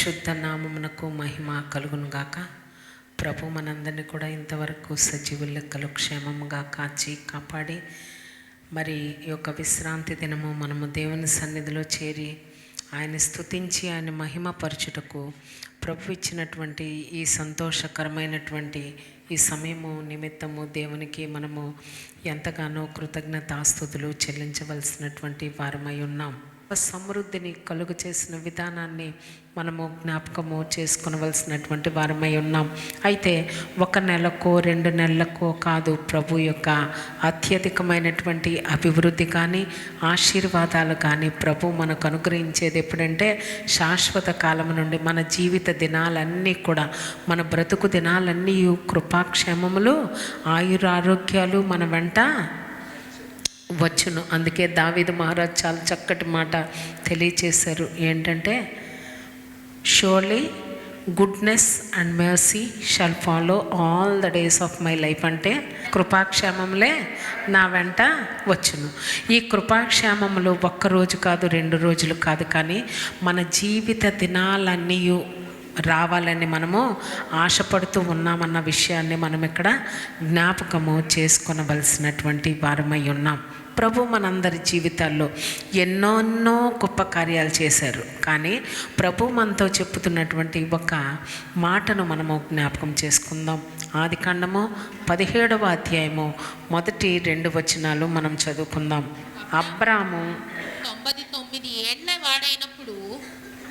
శుద్ధ నామమునకు మహిమ కలుగును గాక. ప్రభు మనందరినీ కూడా ఇంతవరకు సజీవుల లెక్కలు క్షేమంగా కాచి కాపాడి మరి ఈ యొక్క విశ్రాంతి దినము మనము దేవుని సన్నిధిలో చేరి ఆయన స్తుతించి ఆయన మహిమ పరచుటకు ప్రభు ఇచ్చినటువంటి ఈ సంతోషకరమైనటువంటి ఈ సమయము నిమిత్తము దేవునికి మనము ఎంతగానో కృతజ్ఞతాస్తుతులు చెల్లించవలసినటువంటి వారమై ఉన్నాం. సమృద్ధిని కలుగు చేసిన విధానాన్ని మనము జ్ఞాపకము చేసుకునవలసినటువంటి వారమై ఉన్నాం. అయితే 1 నెలకో 2 నెలలకో కాదు, ప్రభు యొక్క అత్యధికమైనటువంటి అభివృద్ధి కానీ ఆశీర్వాదాలు కానీ ప్రభు మనకు అనుగ్రహించేది ఎప్పుడంటే శాశ్వత కాలం నుండి మన జీవిత దినాలన్నీ కూడా, మన బ్రతుకు దినాలన్నీ కృపాక్షేమములు ఆయురారోగ్యాలు మన వెంట వచ్చును. అందుకే దావీదు మహారాజ్ చాలా చక్కటి మాట తెలియచేశారు. ఏంటంటే, surely goodness and mercy shall follow all the days of my life. అంటే కృపాక్షేమములే నా వెంట వచ్చును. ఈ కృపాక్షేమములు 1 రోజు కాదు, 2 రోజులు కాదు, కానీ మన జీవిత దినాలన్నీ రావాలని మనము ఆశపడుతూ ఉన్నామన్న విషయాన్ని మనం ఇక్కడ జ్ఞాపకము చేసుకొనవలసినటువంటి వారమై ఉన్నాం. ప్రభు మనందరి జీవితాల్లో ఎన్నెన్నో గొప్ప కార్యాలు చేశారు. కానీ ప్రభు మనతో చెప్పుతున్నటువంటి ఒక మాటను మనము జ్ఞాపకం చేసుకుందాం. ఆదికాండము 17వ అధ్యాయము 1-2 వచనాలు మనం చదువుకుందాం. అబ్రాము 99 ఏళ్ల వాడైనప్పుడు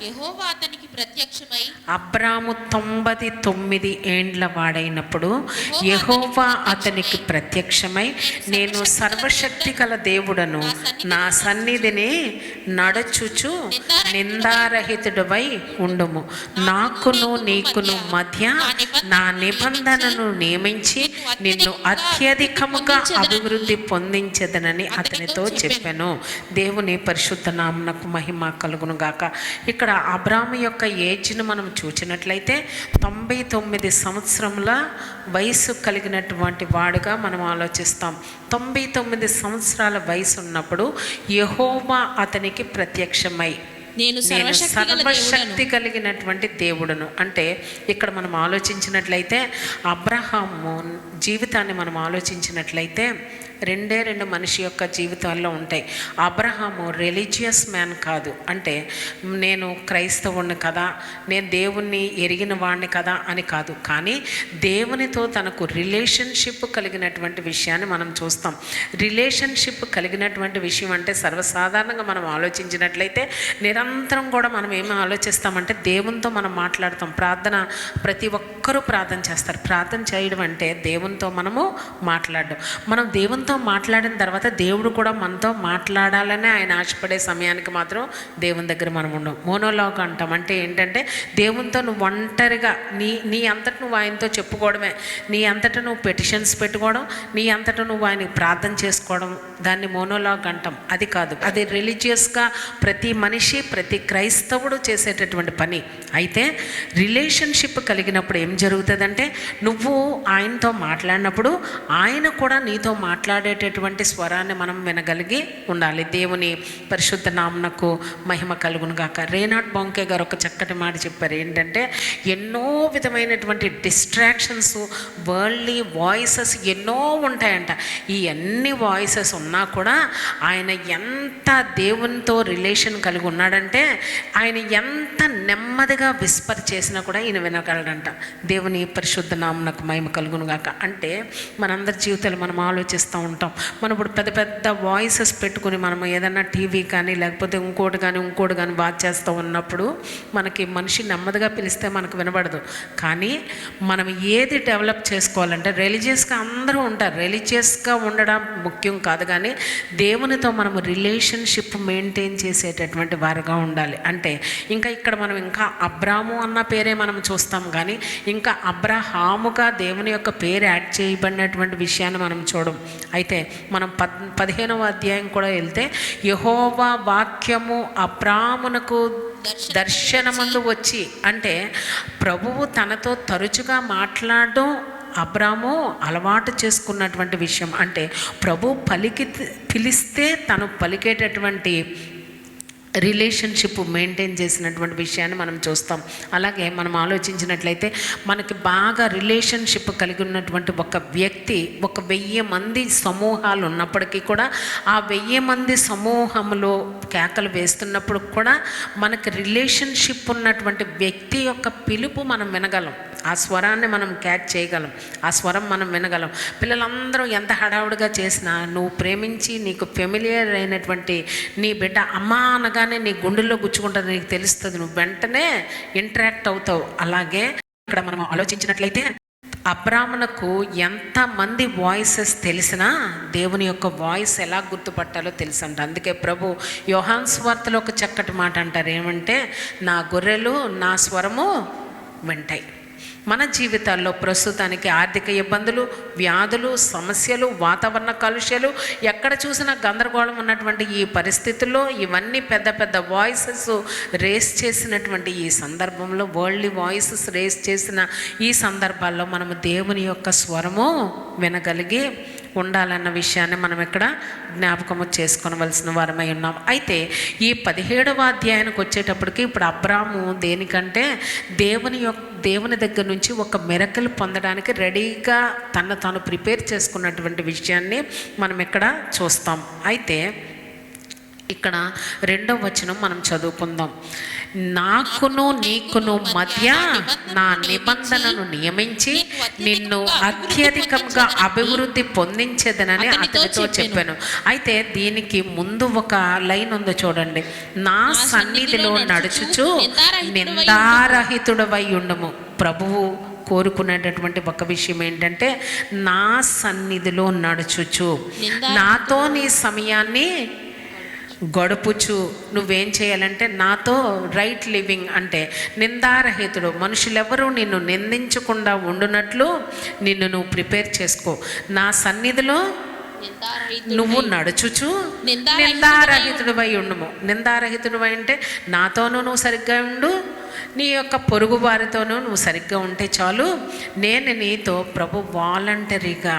యెహోవా అతనికి ప్రత్యక్షమై, అబ్రాము 99 ఏండ్ల వాడైనప్పుడు యెహోవా అతనికి ప్రత్యక్షమై, నేను సర్వశక్తి గల దేవుడను, నా సన్నిధిని నడుచుచు నిందారహితుడవై ఉండుము, నాకును నీకును మధ్య నా నిబంధనను నియమించి నిన్ను అత్యధికముగా అభివృద్ధి పొందించదనని అతనితో చెప్పాను. దేవుని పరిశుద్ధ నామమునకు మహిమ కలుగును గాక. ఇక్కడ అబ్రాము యొక్క ఏజ్ను మనం చూసినట్లయితే 99 సంవత్సరముల వయసు కలిగినటువంటి వాడుగా మనం ఆలోచిస్తాం. 99 సంవత్సరాల వయసు ఉన్నప్పుడు యెహోవా అతనికి ప్రత్యక్షమై, నేను సర్వశక్తి కలిగినటువంటి దేవుడును. అంటే ఇక్కడ మనం ఆలోచించినట్లయితే అబ్రహాము జీవితాన్ని మనం ఆలోచించినట్లయితే 2 మనిషి యొక్క జీవితాల్లో ఉంటాయి. అబ్రహాము రిలీజియస్ మ్యాన్ కాదు, అంటే నేను క్రైస్తవుణ్ణి కదా, నేను దేవుణ్ణి ఎరిగిన వాడిని కదా అని కాదు, కానీ దేవునితో తనకు రిలేషన్షిప్ కలిగినటువంటి విషయాన్ని మనం చూస్తాం. రిలేషన్షిప్ కలిగినటువంటి విషయం అంటే సర్వసాధారణంగా మనం ఆలోచించినట్లయితే నిరంతరం కూడా మనం ఏమి ఆలోచిస్తామంటే దేవునితో మనం మాట్లాడతాం. ప్రార్థన, ప్రతి ఒక్కరూ ప్రార్థన చేస్తారు. ప్రార్థన చేయడం అంటే దేవునితో మనము మాట్లాడడం. మనం దేవునితో మాట్లాడిన తర్వాత దేవుడు కూడా మనతో మాట్లాడాలని ఆయన ఆశపడే సమయానికి మాత్రం దేవుని దగ్గర మనం ఉండం. మోనోలాగ్ అంటాం. అంటే ఏంటంటే దేవునితో నువ్వు ఒంటరిగా నీ అంతట నువ్వు ఆయనతో చెప్పుకోవడమే, నీ అంతట నువ్వు పెటిషన్స్ పెట్టుకోవడం, నీ అంతట నువ్వు ఆయనకి ప్రార్థన చేసుకోవడం, దాన్ని మోనోలాగ్ అంటాం. అది కాదు, అది రిలీజియస్గా ప్రతి మనిషి, ప్రతి క్రైస్తవుడు చేసేటటువంటి పని. అయితే రిలేషన్షిప్ కలిగినప్పుడు ఏం జరుగుతుందంటే, నువ్వు ఆయనతో మాట్లాడినప్పుడు ఆయన కూడా నీతో మాట్లాడేటటువంటి స్వరాన్ని మనం వినగలిగి ఉండాలి. దేవుని పరిశుద్ధ నామమునకు మహిమ కలుగును గాక. రేనాడ్ బొంకే గారు ఒక చక్కటి మాట చెప్పారు. ఏంటంటే, ఎన్నో విధమైనటువంటి డిస్ట్రాక్షన్స్, వరల్డ్లీ వాయిసెస్ ఎన్నో ఉంటాయంట. ఈ అన్ని వాయిసెస్ ఉన్నా కూడా ఆయన ఎంత దేవునితో రిలేషన్ కలిగి ఉన్నాడంటే, ఆయన ఎంత నెమ్మదిగా విస్పర్ చేసినా కూడా ఈయన వినగలడంట. దేవుని పరిశుద్ధ నామమునకు మహిమ కలుగును గాక. అంటే మనందరి జీవితాలు మనం ఆలోచిస్తూ ఉంటాం. మనం ఇప్పుడు పెద్ద పెద్ద వాయిసెస్ పెట్టుకుని మనం ఏదైనా టీవీ కానీ లేకపోతే ఇంకోటి కానీ వాచ్ చేస్తూ ఉన్నప్పుడు మనకి మనిషి నెమ్మదిగా పిలిస్తే మనకు వినబడదు. కానీ మనం ఏది డెవలప్ చేసుకోవాలంటే, రిలీజియస్గా అందరూ ఉంటారు, రిలీజియస్గా ఉండడం ముఖ్యం కాదు, కానీ దేవునితో మనము రిలేషన్షిప్ మెయింటైన్ చేసేటటువంటి వారుగా ఉండాలి. అంటే ఇంకా ఇక్కడ మనం ఇంకా అబ్రాము అన్న పేరే మనం చూస్తాం, కానీ ఇంకా అబ్రహాముగా దేవుని యొక్క పేరు యాడ్ చేయబడినటువంటి విషయాన్ని మనం చూడం. అయితే మనం 15వ అధ్యాయం కూడా వెళ్తే, యెహోవా వాక్యము అబ్రామునకు దర్శనమందు వచ్చి, అంటే ప్రభువు తనతో తరచుగా మాట్లాడడం అబ్రాము అలవాటు చేసుకున్నటువంటి విషయం. అంటే ప్రభు పిలిస్తే తను పలికేటటువంటి రిలేషన్షిప్ మెయింటైన్ చేసినటువంటి విషయాన్ని మనం చూస్తాం. అలాగే మనం ఆలోచించినట్లయితే మనకి బాగా రిలేషన్షిప్ కలిగి ఉన్నటువంటి ఒక వ్యక్తి 1000 మంది సమూహాలు ఉన్నప్పటికీ కూడా ఆ 1000 మంది సమూహంలో కేకలు వేస్తున్నప్పుడు కూడా మనకి రిలేషన్షిప్ ఉన్నటువంటి వ్యక్తి యొక్క పిలుపు మనం వినగలం, ఆ స్వరాన్ని మనం క్యాచ్ చేయగలం, ఆ స్వరం మనం వినగలం. పిల్లలందరూ ఎంత హడావుడిగా చేసినా నువ్వు ప్రేమించి నీకు ఫెమిలియర్ అయినటువంటి నీ బిడ్డ అమ్మా అనగానే నీ గుండెల్లో గుచ్చుకుంటుంది, నీకు తెలుస్తుంది, నువ్వు వెంటనే ఇంటరాక్ట్ అవుతావు. అలాగే ఇక్కడ మనం ఆలోచించినట్లయితే అబ్రామునకు ఎంతమంది వాయిసెస్ తెలిసినా దేవుని యొక్క వాయిస్ ఎలా గుర్తుపట్టాలో తెలుసంట. అందుకే ప్రభు యోహాను సువార్తలో ఒక చక్కటి మాట అంటారు, ఏమంటే నా గొర్రెలు నా స్వరము వింటాయి. మన జీవితాల్లో ప్రస్తుతానికి ఆర్థిక ఇబ్బందులు, వ్యాధులు, సమస్యలు, వాతావరణ కాలుష్యాలు, ఎక్కడ చూసినా గందరగోళం ఉన్నటువంటి ఈ పరిస్థితుల్లో ఇవన్నీ పెద్ద పెద్ద వాయిసెస్ రేస్ చేసినటువంటి ఈ సందర్భంలో, వరల్డ్లీ వాయిసెస్ రేస్ చేసిన ఈ సందర్భాల్లో మనము దేవుని యొక్క స్వరము వినగలిగి ఉండాలన్న విషయాన్ని మనం ఇక్కడ జ్ఞాపకము చేసుకోవలసిన వారమై ఉన్నాం. అయితే ఈ 17వ అధ్యాయానికి వచ్చేటప్పటికి ఇప్పుడు అబ్రాము దేనికంటే దేవుని దగ్గర నుంచి ఒక మిరకల్ పొందడానికి రెడీగా తాను ప్రిపేర్ చేసుకున్నటువంటి విషయాన్ని మనం ఇక్కడ చూస్తాం. అయితే ఇక్కడ 2వ వచనం మనం చదువుకుందాం. నాకును నీకును మధ్య నా నిబంధనను నియమించి నిన్ను అత్యధికంగా అభివృద్ధి పొందించేదనని అతనితో చెప్పాను. అయితే దీనికి ముందు ఒక లైన్ ఉందో చూడండి, నా సన్నిధిలో నడుచుచు నిందారహితుడవై ఉండము. ప్రభువు కోరుకునేటటువంటి ఒక విషయం ఏంటంటే నా సన్నిధిలో నడుచుచు, నాతో నీ సమయాన్ని గడుపుచు నువ్వేం చేయాలంటే నాతో రైట్ లివింగ్, అంటే నిందారహితుడు, మనుషులెవరూ నిన్ను నిందించకుండా ఉండునట్లు నిన్ను నువ్వు ప్రిపేర్ చేసుకో. నా సన్నిధిలో నువ్వు నడుచుచు నిందారహితుడివై ఉండము. నిందారహితుడివై అంటే నాతోనూ నువ్వు సరిగ్గా ఉండు, నీ యొక్క పొరుగు వారితోనూ నువ్వు సరిగ్గా ఉంటే చాలు. నేను నీతో ప్రభు వాలంటరీగా,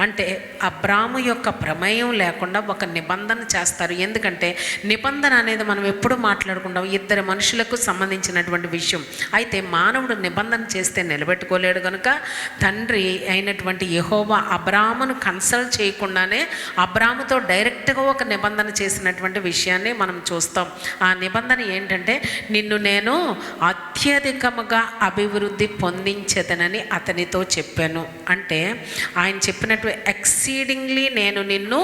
అంటే అబ్రాము యొక్క ప్రమేయం లేకుండా ఒక నిబంధన చేస్తారు. ఎందుకంటే నిబంధన అనేది మనం ఎప్పుడు మాట్లాడుకుంటాం, ఇద్దరు మనుషులకు సంబంధించినటువంటి విషయం. అయితే మానవుడు నిబంధన చేస్తే నిలబెట్టుకోలేడు కనుక తండ్రి అయినటువంటి యెహోవా అబ్రామును కన్సల్ట్ చేయకుండానే అబ్రాముతో డైరెక్ట్గా ఒక నిబంధన చేసినటువంటి విషయాన్ని మనం చూస్తాం. ఆ నిబంధన ఏంటంటే నిన్ను నేను అత్యధికముగా అభివృద్ధి పొందించేదనని అతనితో చెప్పాను. అంటే ఆయన చెప్పినట్టు ఎక్సీడింగ్లీ నేను నిన్ను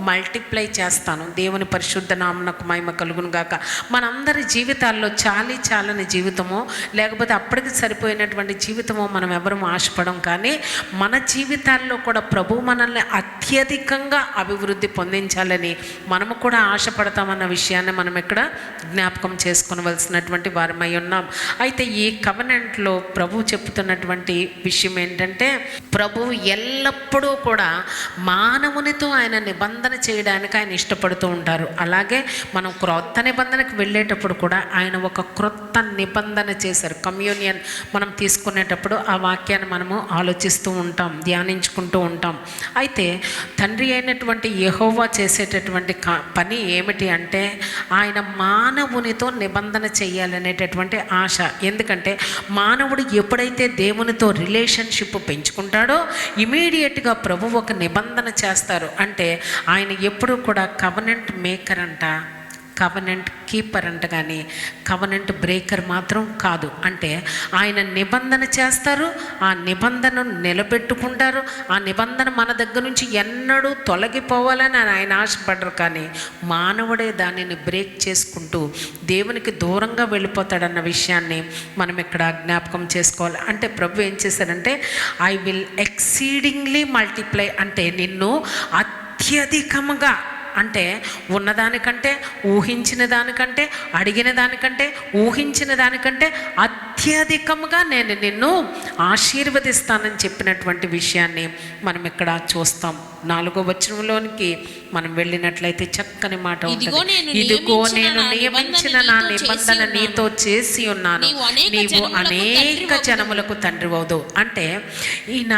మల్టిప్లై చేస్తాను. దేవుని పరిశుద్ధ నామమునకు మహిమ కలుగును గాక. మనందరి జీవితాల్లో చాలని జీవితమో లేకపోతే అప్పటికి సరిపోయినటువంటి జీవితమో మనం ఎవరు ఆశపడం, కానీ మన జీవితాల్లో కూడా ప్రభు మనల్ని అత్యధికంగా అభివృద్ధి పొందించాలని మనము కూడా ఆశపడతామన్న విషయాన్ని మనం ఇక్కడ జ్ఞాపకం చేసుకోవలసినటువంటి వారమై ఉన్నాం. అయితే ఈ కవెనెంట్లో ప్రభు చెప్తున్నటువంటి విషయం ఏంటంటే ప్రభువు ఎల్లప్పుడూ కూడా మానవునితో ఆయన నిబంధన చేయడానికి ఆయన ఇష్టపడుతూ ఉంటారు. అలాగే మనం క్రొత్త నిబంధనకు వెళ్ళేటప్పుడు కూడా ఆయన ఒక క్రొత్త నిబంధన చేశారు. కమ్యూనియన్ మనం తీసుకునేటప్పుడు ఆ వాక్యాన్ని మనము ఆలోచిస్తూ ఉంటాం, ధ్యానించుకుంటూ ఉంటాం. అయితే తండ్రి అయినటువంటి యెహోవా చేసేటటువంటి పని ఏమిటి అంటే ఆయన మానవునితో నిబంధన చేయాలనేటటువంటి ఆశ. ఎందుకంటే మానవుడు ఎప్పుడైతే దేవునితో రిలేషన్షిప్ పెంచుకుంటాడో ఇమీడియట్గా ప్రభు ఒక నిబంధన చేస్తారు. అంటే ఆయన ఎప్పుడు కూడా కవెనెంట్ మేకర్ అంట, కవెనెంట్ కీపర్ అంట, కానీ కవెనెంట్ బ్రేకర్ మాత్రం కాదు. అంటే ఆయన నిబంధన చేస్తారు, ఆ నిబంధనను నిలబెట్టుకుంటారు. ఆ నిబంధన మన దగ్గర నుంచి ఎన్నడూ తొలగిపోవాలని ఆయన ఆశపడరు, కానీ మానవుడే దానిని బ్రేక్ చేసుకుంటూ దేవునికి దూరంగా వెళ్ళిపోతాడన్న విషయాన్ని మనం ఇక్కడ జ్ఞాపకం చేసుకోవాలి. అంటే ప్రభు ఏం చేశారంటే ఐ విల్ ఎక్సీడింగ్లీ మల్టిప్లై, అంటే నిన్ను అత్యధికముగా, అంటే ఉన్నదానికంటే, ఊహించిన దానికంటే, అడిగిన దానికంటే, ఊహించిన దానికంటే అత్యధికంగా నేను నిన్ను ఆశీర్వదిస్తానని చెప్పినటువంటి విషయాన్ని మనం ఇక్కడ చూస్తాం. 4వ వచనంలోనికి మనం వెళ్ళినట్లయితే చక్కని మాట ఉంటుంది, ఇదిగో నేను నియమించిన నా నిబంధన నీతో చేసి ఉన్నాను, నీవు అనేక జనములకు తండ్రి అవుదు. అంటే ఈయన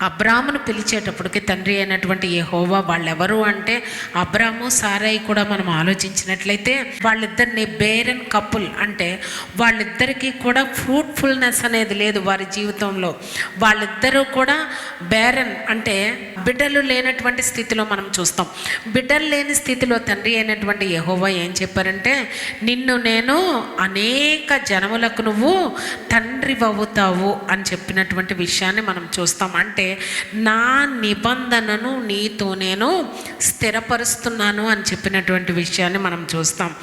అబ్రామును పిలిచేటప్పటికి తండ్రి అయినటువంటి యెహోవా వాళ్ళెవరు అంటే అబ్రాము సారాయి కూడా మనం ఆలోచించినట్లయితే వాళ్ళిద్దరిని బేరన్ కపుల్ అంటే వాళ్ళిద్దరికీ కూడా ఫ్రూట్ఫుల్నెస్ అనేది లేదు వారి జీవితంలో. వాళ్ళిద్దరూ కూడా బేరన్ అంటే బిడ్డలు లేనటువంటి స్థితిలో మనం చూస్తాం. బిడ్డలు లేని స్థితిలో తండ్రి అయినటువంటి యెహోవా ఏం చెప్పారంటే నిన్ను నేను అనేక జనములకు నువ్వు తండ్రి అవుతావు అని చెప్పినటువంటి విషయాన్ని మనం చూస్తాం. అంటే నా నిబంధనను నీతో నేను స్థిరపరుస్తున్నాను అని చెప్పినటువంటి విషయాన్ని మనం చూస్తాం.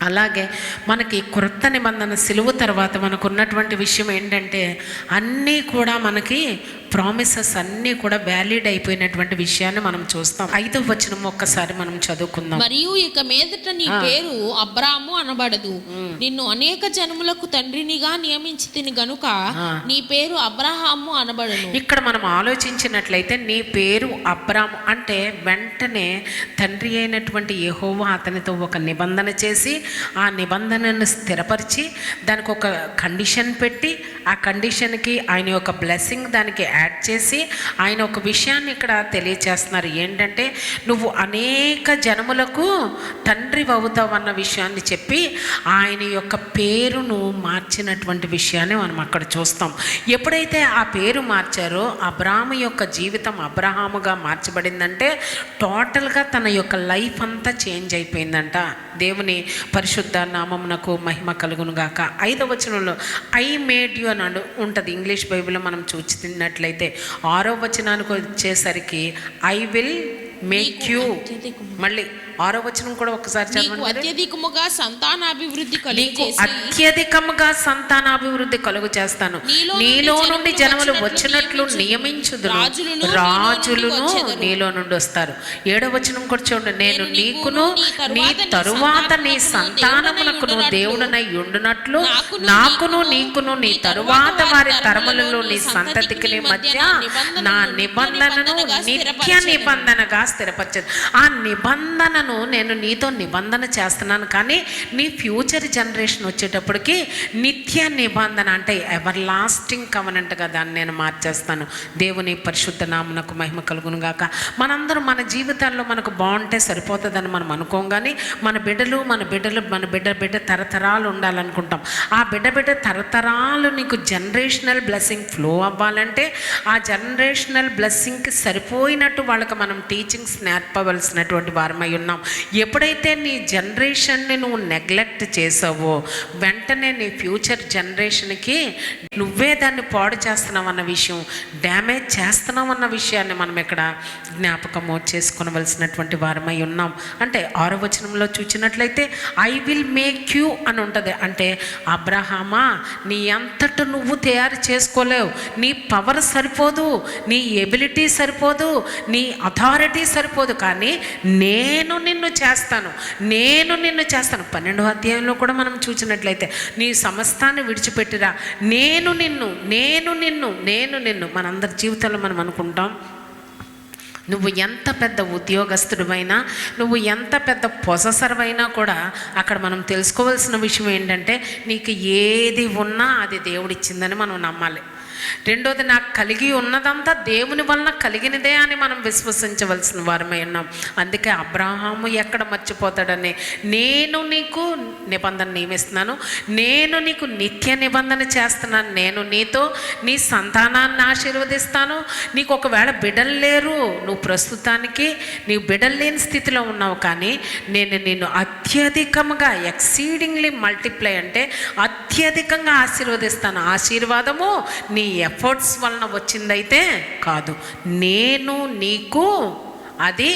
అలాగే మనకి క్రొత్త నిబంధన సిలువ తర్వాత మనకు ఉన్నటువంటి విషయం ఏంటంటే అన్నీ కూడా మనకి ప్రామిసెస్ అన్నీ కూడా వ్యాలిడ్ అయిపోయినటువంటి విషయాన్ని మనం చూస్తాం. 5వ వచనం ఒక్కసారి మనం చదువుకుందాం. మరియు ఇక మీదట నీ పేరు అబ్రాము అనబడదు, నిన్ను అనేక జనములకు తండ్రినిగా నియమించితిని గనుక నీ పేరు అబ్రహాము అనబడును. ఇక్కడ మనం ఆలోచించినట్లయితే నీ పేరు అబ్రాము అంటే వెంటనే తండ్రి అయినటువంటి యెహోవా అతనితో ఒక నిబంధన చేసి ఆ నిబంధనను స్థిరపరిచి దానికి ఒక కండిషన్ పెట్టి ఆ కండిషన్కి ఆయన యొక్క బ్లెస్సింగ్ దానికి యాడ్ చేసి ఆయన ఒక విషయాన్ని ఇక్కడ తెలియచేస్తున్నారు. ఏంటంటే నువ్వు అనేక జనములకు తండ్రి అవుతావు అన్న విషయాన్ని చెప్పి ఆయన యొక్క పేరును మార్చినటువంటి విషయాన్ని మనం అక్కడ చూస్తాం. ఎప్పుడైతే ఆ పేరు మార్చారో అబ్రాము యొక్క జీవితం అబ్రహాముగా మార్చబడిందంటే టోటల్గా తన యొక్క లైఫ్ అంతా చేంజ్ అయిపోయిందంట. దేవుని పరిశుద్ధ నామమునకు మహిమ కలుగును గాక. 5వ వచనంలో ఐ మేడ్ యు అని ఉంటుంది ఇంగ్లీష్ బైబిల్లో మనం చూసినట్లయితే. 6వ వచనానికి వచ్చేసరికి ఐ విల్ మేక్ యూ, మళ్ళీ 6వ వచనం కూడా ఒకసారి చదవండి. అత్యధికముగా సంతానాభివృద్ధి కలుగు చేస్తాను, నీలో నుండి జనములు వచ్చినట్లు నియమించుదును, రాజులను నీలో నుండి వస్తారు. 7వ వచనం కూడా చూడండి. నేను నీకును నీ తరువాత నీ సంతానమునకును దేవుడనై ఉండునట్లు నాకును నీకును నీ తరువాత వారి తరములలో నీ సంతతికి మధ్య నా నిబంధనను నిత్య నిబంధనగా స్థిరపరచదు. ఆ నిబంధనను నేను నీతో నిబంధన చేస్తున్నాను, కానీ నీ ఫ్యూచర్ జనరేషన్ వచ్చేటప్పటికి నిత్య నిబంధన అంటే ఎవర్ లాస్టింగ్ కవనెంట్గా దాన్ని నేను మార్చేస్తాను. దేవుని పరిశుద్ధ నామమునకు మహిమ కలుగును గాక. మనందరం మన జీవితాల్లో మనకు బాగుంటే సరిపోతుందని మనం అనుకోం, కానీ మన బిడ్డ తరతరాలు ఉండాలనుకుంటాం. ఆ బిడ్డ తరతరాలు నీకు జనరేషనల్ బ్లెస్సింగ్ ఫ్లో అవ్వాలంటే ఆ జనరేషనల్ బ్లెస్సింగ్కి సరిపోయినట్టు వాళ్ళకి మనం టీచింగ్స్ నేర్పవలసినటువంటి వారమై ఉన్నాం. ఎప్పుడైతే నీ జనరేషన్ని నువ్వు నెగ్లెక్ట్ చేసావో వెంటనే నీ ఫ్యూచర్ జనరేషన్కి నువ్వే దాన్ని పాడు చేస్తున్నావు అన్న విషయం, డ్యామేజ్ చేస్తున్నావు అన్న విషయాన్ని మనం ఇక్కడ జ్ఞాపకము చేసుకునవలసినటువంటి వారమై ఉన్నాం. అంటే 6వ వచనంలో చూసినట్లయితే ఐ విల్ మేక్ యూ అని ఉంటుంది. అంటే అబ్రహామా నీ అంతట నువ్వు తయారు చేసుకోలేవు, నీ పవర్ సరిపోదు, నీ ఎబిలిటీ సరిపోదు, నీ అథారిటీ సరిపోదు, కానీ నేను నిన్ను చేస్తాను. 12వ అధ్యాయంలో కూడా మనం చూసినట్లయితే నీ సమస్తాన్ని విడిచిపెట్టిరా, నేను నిన్ను మనందరి జీవితంలో మనం అనుకుంటాం నువ్వు ఎంత పెద్ద ఉద్యోగస్తుడివైనా, నువ్వు ఎంత పెద్ద పొససర్వైనా కూడా అక్కడ మనం తెలుసుకోవాల్సిన విషయం ఏంటంటే నీకు ఏది ఉన్నా అది దేవుడిచ్చిందని మనం నమ్మాలి. రెండోది నాకు కలిగి ఉన్నదంతా దేవుని వలన కలిగినదే అని మనం విశ్వసించవలసిన వారమై ఉన్నాం. అందుకే అబ్రహాము ఎక్కడ మర్చిపోతాడని నేను నీకు నిబంధన నియమిస్తున్నాను, నేను నీకు నిత్య నిబంధన చేస్తున్నాను, నేను నీతో నీ సంతానాన్ని ఆశీర్వదిస్తాను. నీకు ఒకవేళ బిడ్డలు లేరు, నువ్వు ప్రస్తుతానికి నీవు బిడ్డలు లేని స్థితిలో ఉన్నావు, కానీ నేను నిన్ను అత్యధికంగా ఎక్సీడింగ్లీ మల్టిప్లై అంటే అత్యధికంగా ఆశీర్వదిస్తాను. ఆశీర్వాదము నీ ఎఫర్ట్స్ వలన వచ్చిందైతే కాదు, నేను నీకు అది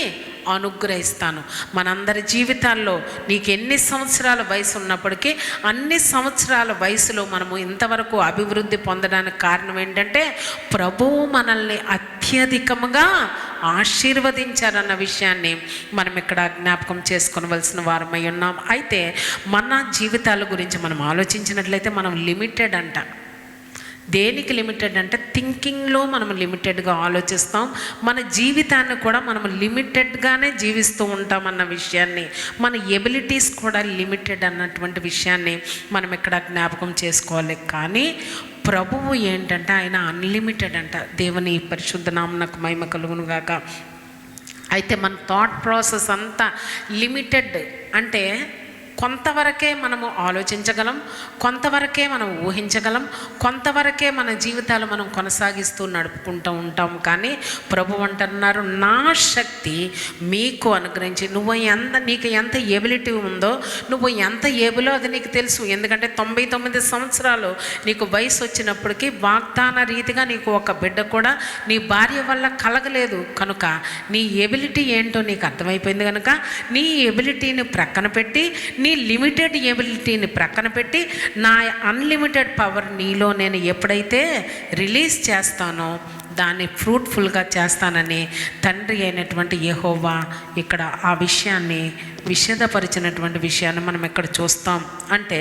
అనుగ్రహిస్తాను. మనందరి జీవితాల్లో నీకు ఎన్ని సంవత్సరాల వయసు ఉన్నప్పటికీ అన్ని సంవత్సరాల వయసులో మనము ఇంతవరకు అభివృద్ధి పొందడానికి కారణం ఏంటంటే ప్రభువు మనల్ని అత్యధికముగా ఆశీర్వదించారన్న విషయాన్ని మనం ఇక్కడ జ్ఞాపకం చేసుకోవలసిన వారమై ఉన్నాం. అయితే మన జీవితాల గురించి మనం ఆలోచించినట్లయితే మనం లిమిటెడ్ అంట. దేనికి లిమిటెడ్ అంటే థింకింగ్లో మనం లిమిటెడ్గా ఆలోచిస్తాం, మన జీవితాన్ని కూడా మనం లిమిటెడ్గానే జీవిస్తూ ఉంటాం అన్న విషయాన్ని, మన ఎబిలిటీస్ కూడా లిమిటెడ్ అన్నటువంటి విషయాన్ని మనం ఇక్కడ జ్ఞాపకం చేసుకోవాలి. కానీ ప్రభువు ఏంటంటే ఆయన అన్లిమిటెడ్ అంట. దేవుని పరిశుద్ధ నామమునకు మహిమ కలుగును గాక. అయితే మన థాట్ ప్రాసెస్ అంతా లిమిటెడ్ అంటే కొంతవరకే మనము ఆలోచించగలం, కొంతవరకే మనం ఊహించగలం, కొంతవరకే మన జీవితాలు మనం కొనసాగిస్తూ నడుపుకుంటూ ఉంటాం. కానీ ప్రభు అంటున్నారు, నా శక్తి మీకు అనుగ్రహించి, నీకు ఎంత ఎబిలిటీ ఉందో, నువ్వు ఎంత ఏబులో అది నీకు తెలుసు. ఎందుకంటే 99 సంవత్సరాలు నీకు వయసు వచ్చినప్పటికీ వాగ్దాన రీతిగా నీకు ఒక బిడ్డ కూడా నీ భార్య వల్ల కలగలేదు. కనుక నీ ఎబిలిటీ ఏంటో నీకు అర్థమైపోయింది. కనుక నీ ఎబిలిటీని ప్రక్కన పెట్టి, నీ లిమిటెడ్ ఎబిలిటీని ప్రక్కన పెట్టి, నా అన్లిమిటెడ్ పవర్ నీలో నేను ఎప్పుడైతే రిలీజ్ చేస్తానో దాన్ని ఫ్రూట్ఫుల్గా చేస్తానని తండ్రి అయినటువంటి యెహోవా ఇక్కడ ఆ విషయాన్ని విషదపరిచినటువంటి విషయాన్ని మనం ఇక్కడ చూస్తాం. అంటే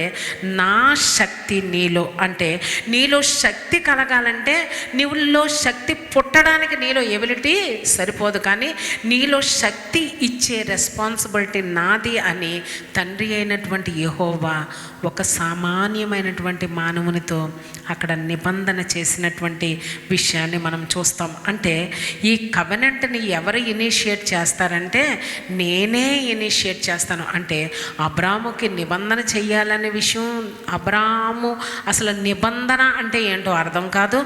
నా శక్తి నీలో, అంటే నీలో శక్తి కలగాలంటే నీలో శక్తి పుట్టడానికి నీలో ఎబిలిటీ సరిపోదు, కానీ నీలో శక్తి ఇచ్చే రెస్పాన్సిబిలిటీ నాది అని తండ్రి అయినటువంటి యెహోవా ఒక సామాన్యమైనటువంటి మానవునితో అక్కడ నిబంధన చేసినటువంటి విషయాన్ని మనం చూస్తాం. అంటే ఈ కవెనెంట్ని ఎవరు ఇనిషియేట్ చేస్తారంటే నేనే ఇనిషియేట్ చేస్తాను. అంటే అబ్రాముకి నిబంధన చెయ్యాలనే విషయం, అబ్రాము అసలు నిబంధన అంటే ఏంటో అర్థం కాదు.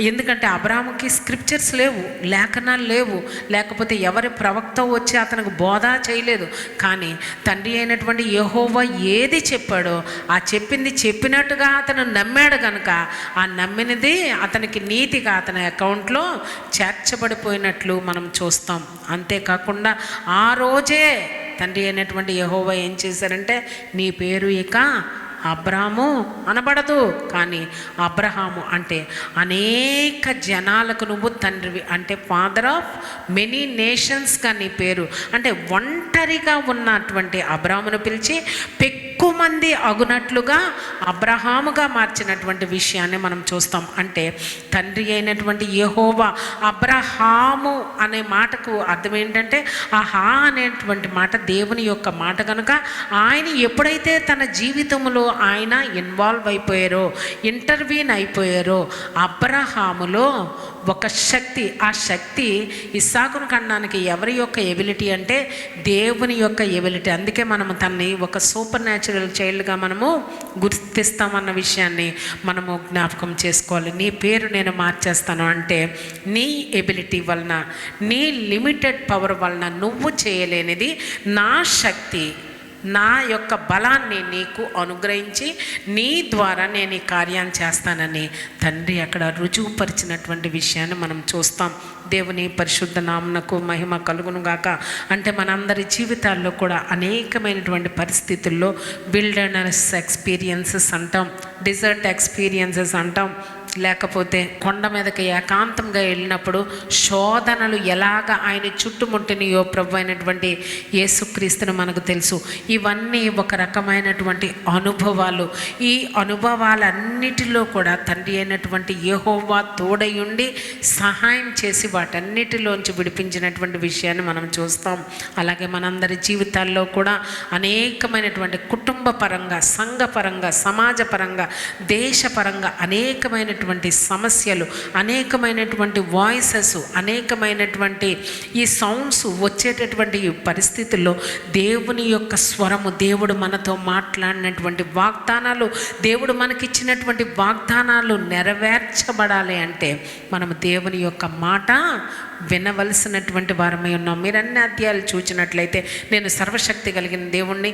ఎందుకంటే అబ్రాముకి స్క్రిప్చర్స్ లేవు, లేఖనాలు లేవు, లేకపోతే ఎవరి ప్రవక్త వచ్చి అతనికి బోధ చేయలేదు. కానీ తండ్రి అయినటువంటి యెహోవా ఏది చెప్పాడో ఆ చెప్పింది చెప్పినట్టుగా అతను నమ్మాడు. కనుక ఆ నమ్మినది అతనికి నీతిగా అతని అకౌంట్లో చేర్చబడిపోయినట్లు మనం చూస్తాం. అంతేకాకుండా ఆ రోజే తండ్రి అయినటువంటి యెహోవా ఏం చేశారంటే, నీ పేరు ఇక అబ్రాము అనబడదు, కానీ అబ్రహాము, అంటే అనేక జనాలకు నువ్వు తండ్రివి, అంటే ఫాదర్ ఆఫ్ మెనీ నేషన్స్గా నీ పేరు. అంటే ఒంటరిగా ఉన్నటువంటి అబ్రామును పిలిచి ఎక్కువ మంది అగునట్లుగా అబ్రహాముగా మార్చినటువంటి విషయాన్ని మనం చూస్తాం. అంటే తండ్రి అయినటువంటి యెహోవా అబ్రహాము అనే మాటకు అర్థం ఏంటంటే, ఆహా అనేటువంటి మాట దేవుని యొక్క మాట. కనుక ఆయన ఎప్పుడైతే తన జీవితంలో ఆయన ఇన్వాల్వ్ అయిపోయారో, ఇంటర్వ్యూన్ అయిపోయారో, అబ్రహాములో ఒక శక్తి, ఆ శక్తి ఇస్సాకును కనడానికి ఎవరి యొక్క ఎబిలిటీ అంటే దేవుని యొక్క ఎబిలిటీ. అందుకే మనము తనని ఒక సూపర్ న్యాచురల్ చైల్డ్గా మనము గుర్తిస్తామన్న విషయాన్ని మనము జ్ఞాపకం చేసుకోవాలి. నీ పేరు నేను మార్చేస్తాను అంటే నీ ఎబిలిటీ వలన, నీ లిమిటెడ్ పవర్ వలన నువ్వు చేయలేనిది నా శక్తి, నా యొక్క బలాన్ని నీకు అనుగ్రహించి నీ ద్వారా నేను ఈ కార్యాన్ని చేస్తానని తండ్రి అక్కడ రుజువుపరిచినటువంటి విషయాన్ని మనం చూస్తాం. దేవుని పరిశుద్ధ నామమునకు మహిమ కలుగును గాక. అంటే మనందరి జీవితాల్లో కూడా అనేకమైనటువంటి పరిస్థితుల్లో విల్డర్నెస్ ఎక్స్పీరియన్సెస్ అంటాం, డిజర్ట్ ఎక్స్పీరియన్సెస్ అంటాం, లేకపోతే కొండ మీదకి ఏకాంతంగా వెళ్ళినప్పుడు శోధనలు ఎలాగ ఆయన చుట్టుముట్టినయో ప్రభు అయినటువంటి యేసుక్రీస్తును మనకు తెలుసు. ఇవన్నీ ఒక రకమైనటువంటి అనుభవాలు. ఈ అనుభవాలన్నిటిలో కూడా తండ్రి అయినటువంటి యెహోవా తోడయుండి సహాయం చేసి వాటన్నిటిలోంచి విడిపించినటువంటి విషయాన్ని మనం చూస్తాం. అలాగే మనందరి జీవితాల్లో కూడా అనేకమైనటువంటి కుటుంబ పరంగా, సంఘపరంగా, సమాజపరంగా, దేశపరంగా అనేకమైనటువంటి సమస్యలు, అనేకమైనటువంటి వాయిసెస్, అనేకమైనటువంటి ఈ సౌండ్స్ వచ్చేటటువంటి పరిస్థితుల్లో దేవుని యొక్క స్వరము, దేవుడు మనతో మాట్లాడినటువంటి వాగ్దానాలు, దేవుడు మనకిచ్చినటువంటి వాగ్దానాలు నెరవేర్చబడాలి అంటే మనము దేవుని యొక్క మాట వినవలసినటువంటి వారమై ఉన్నాం. మీరు అన్ని అధ్యాయాలు చూచినట్లయితే నేను సర్వశక్తి కలిగిన దేవుణ్ణి,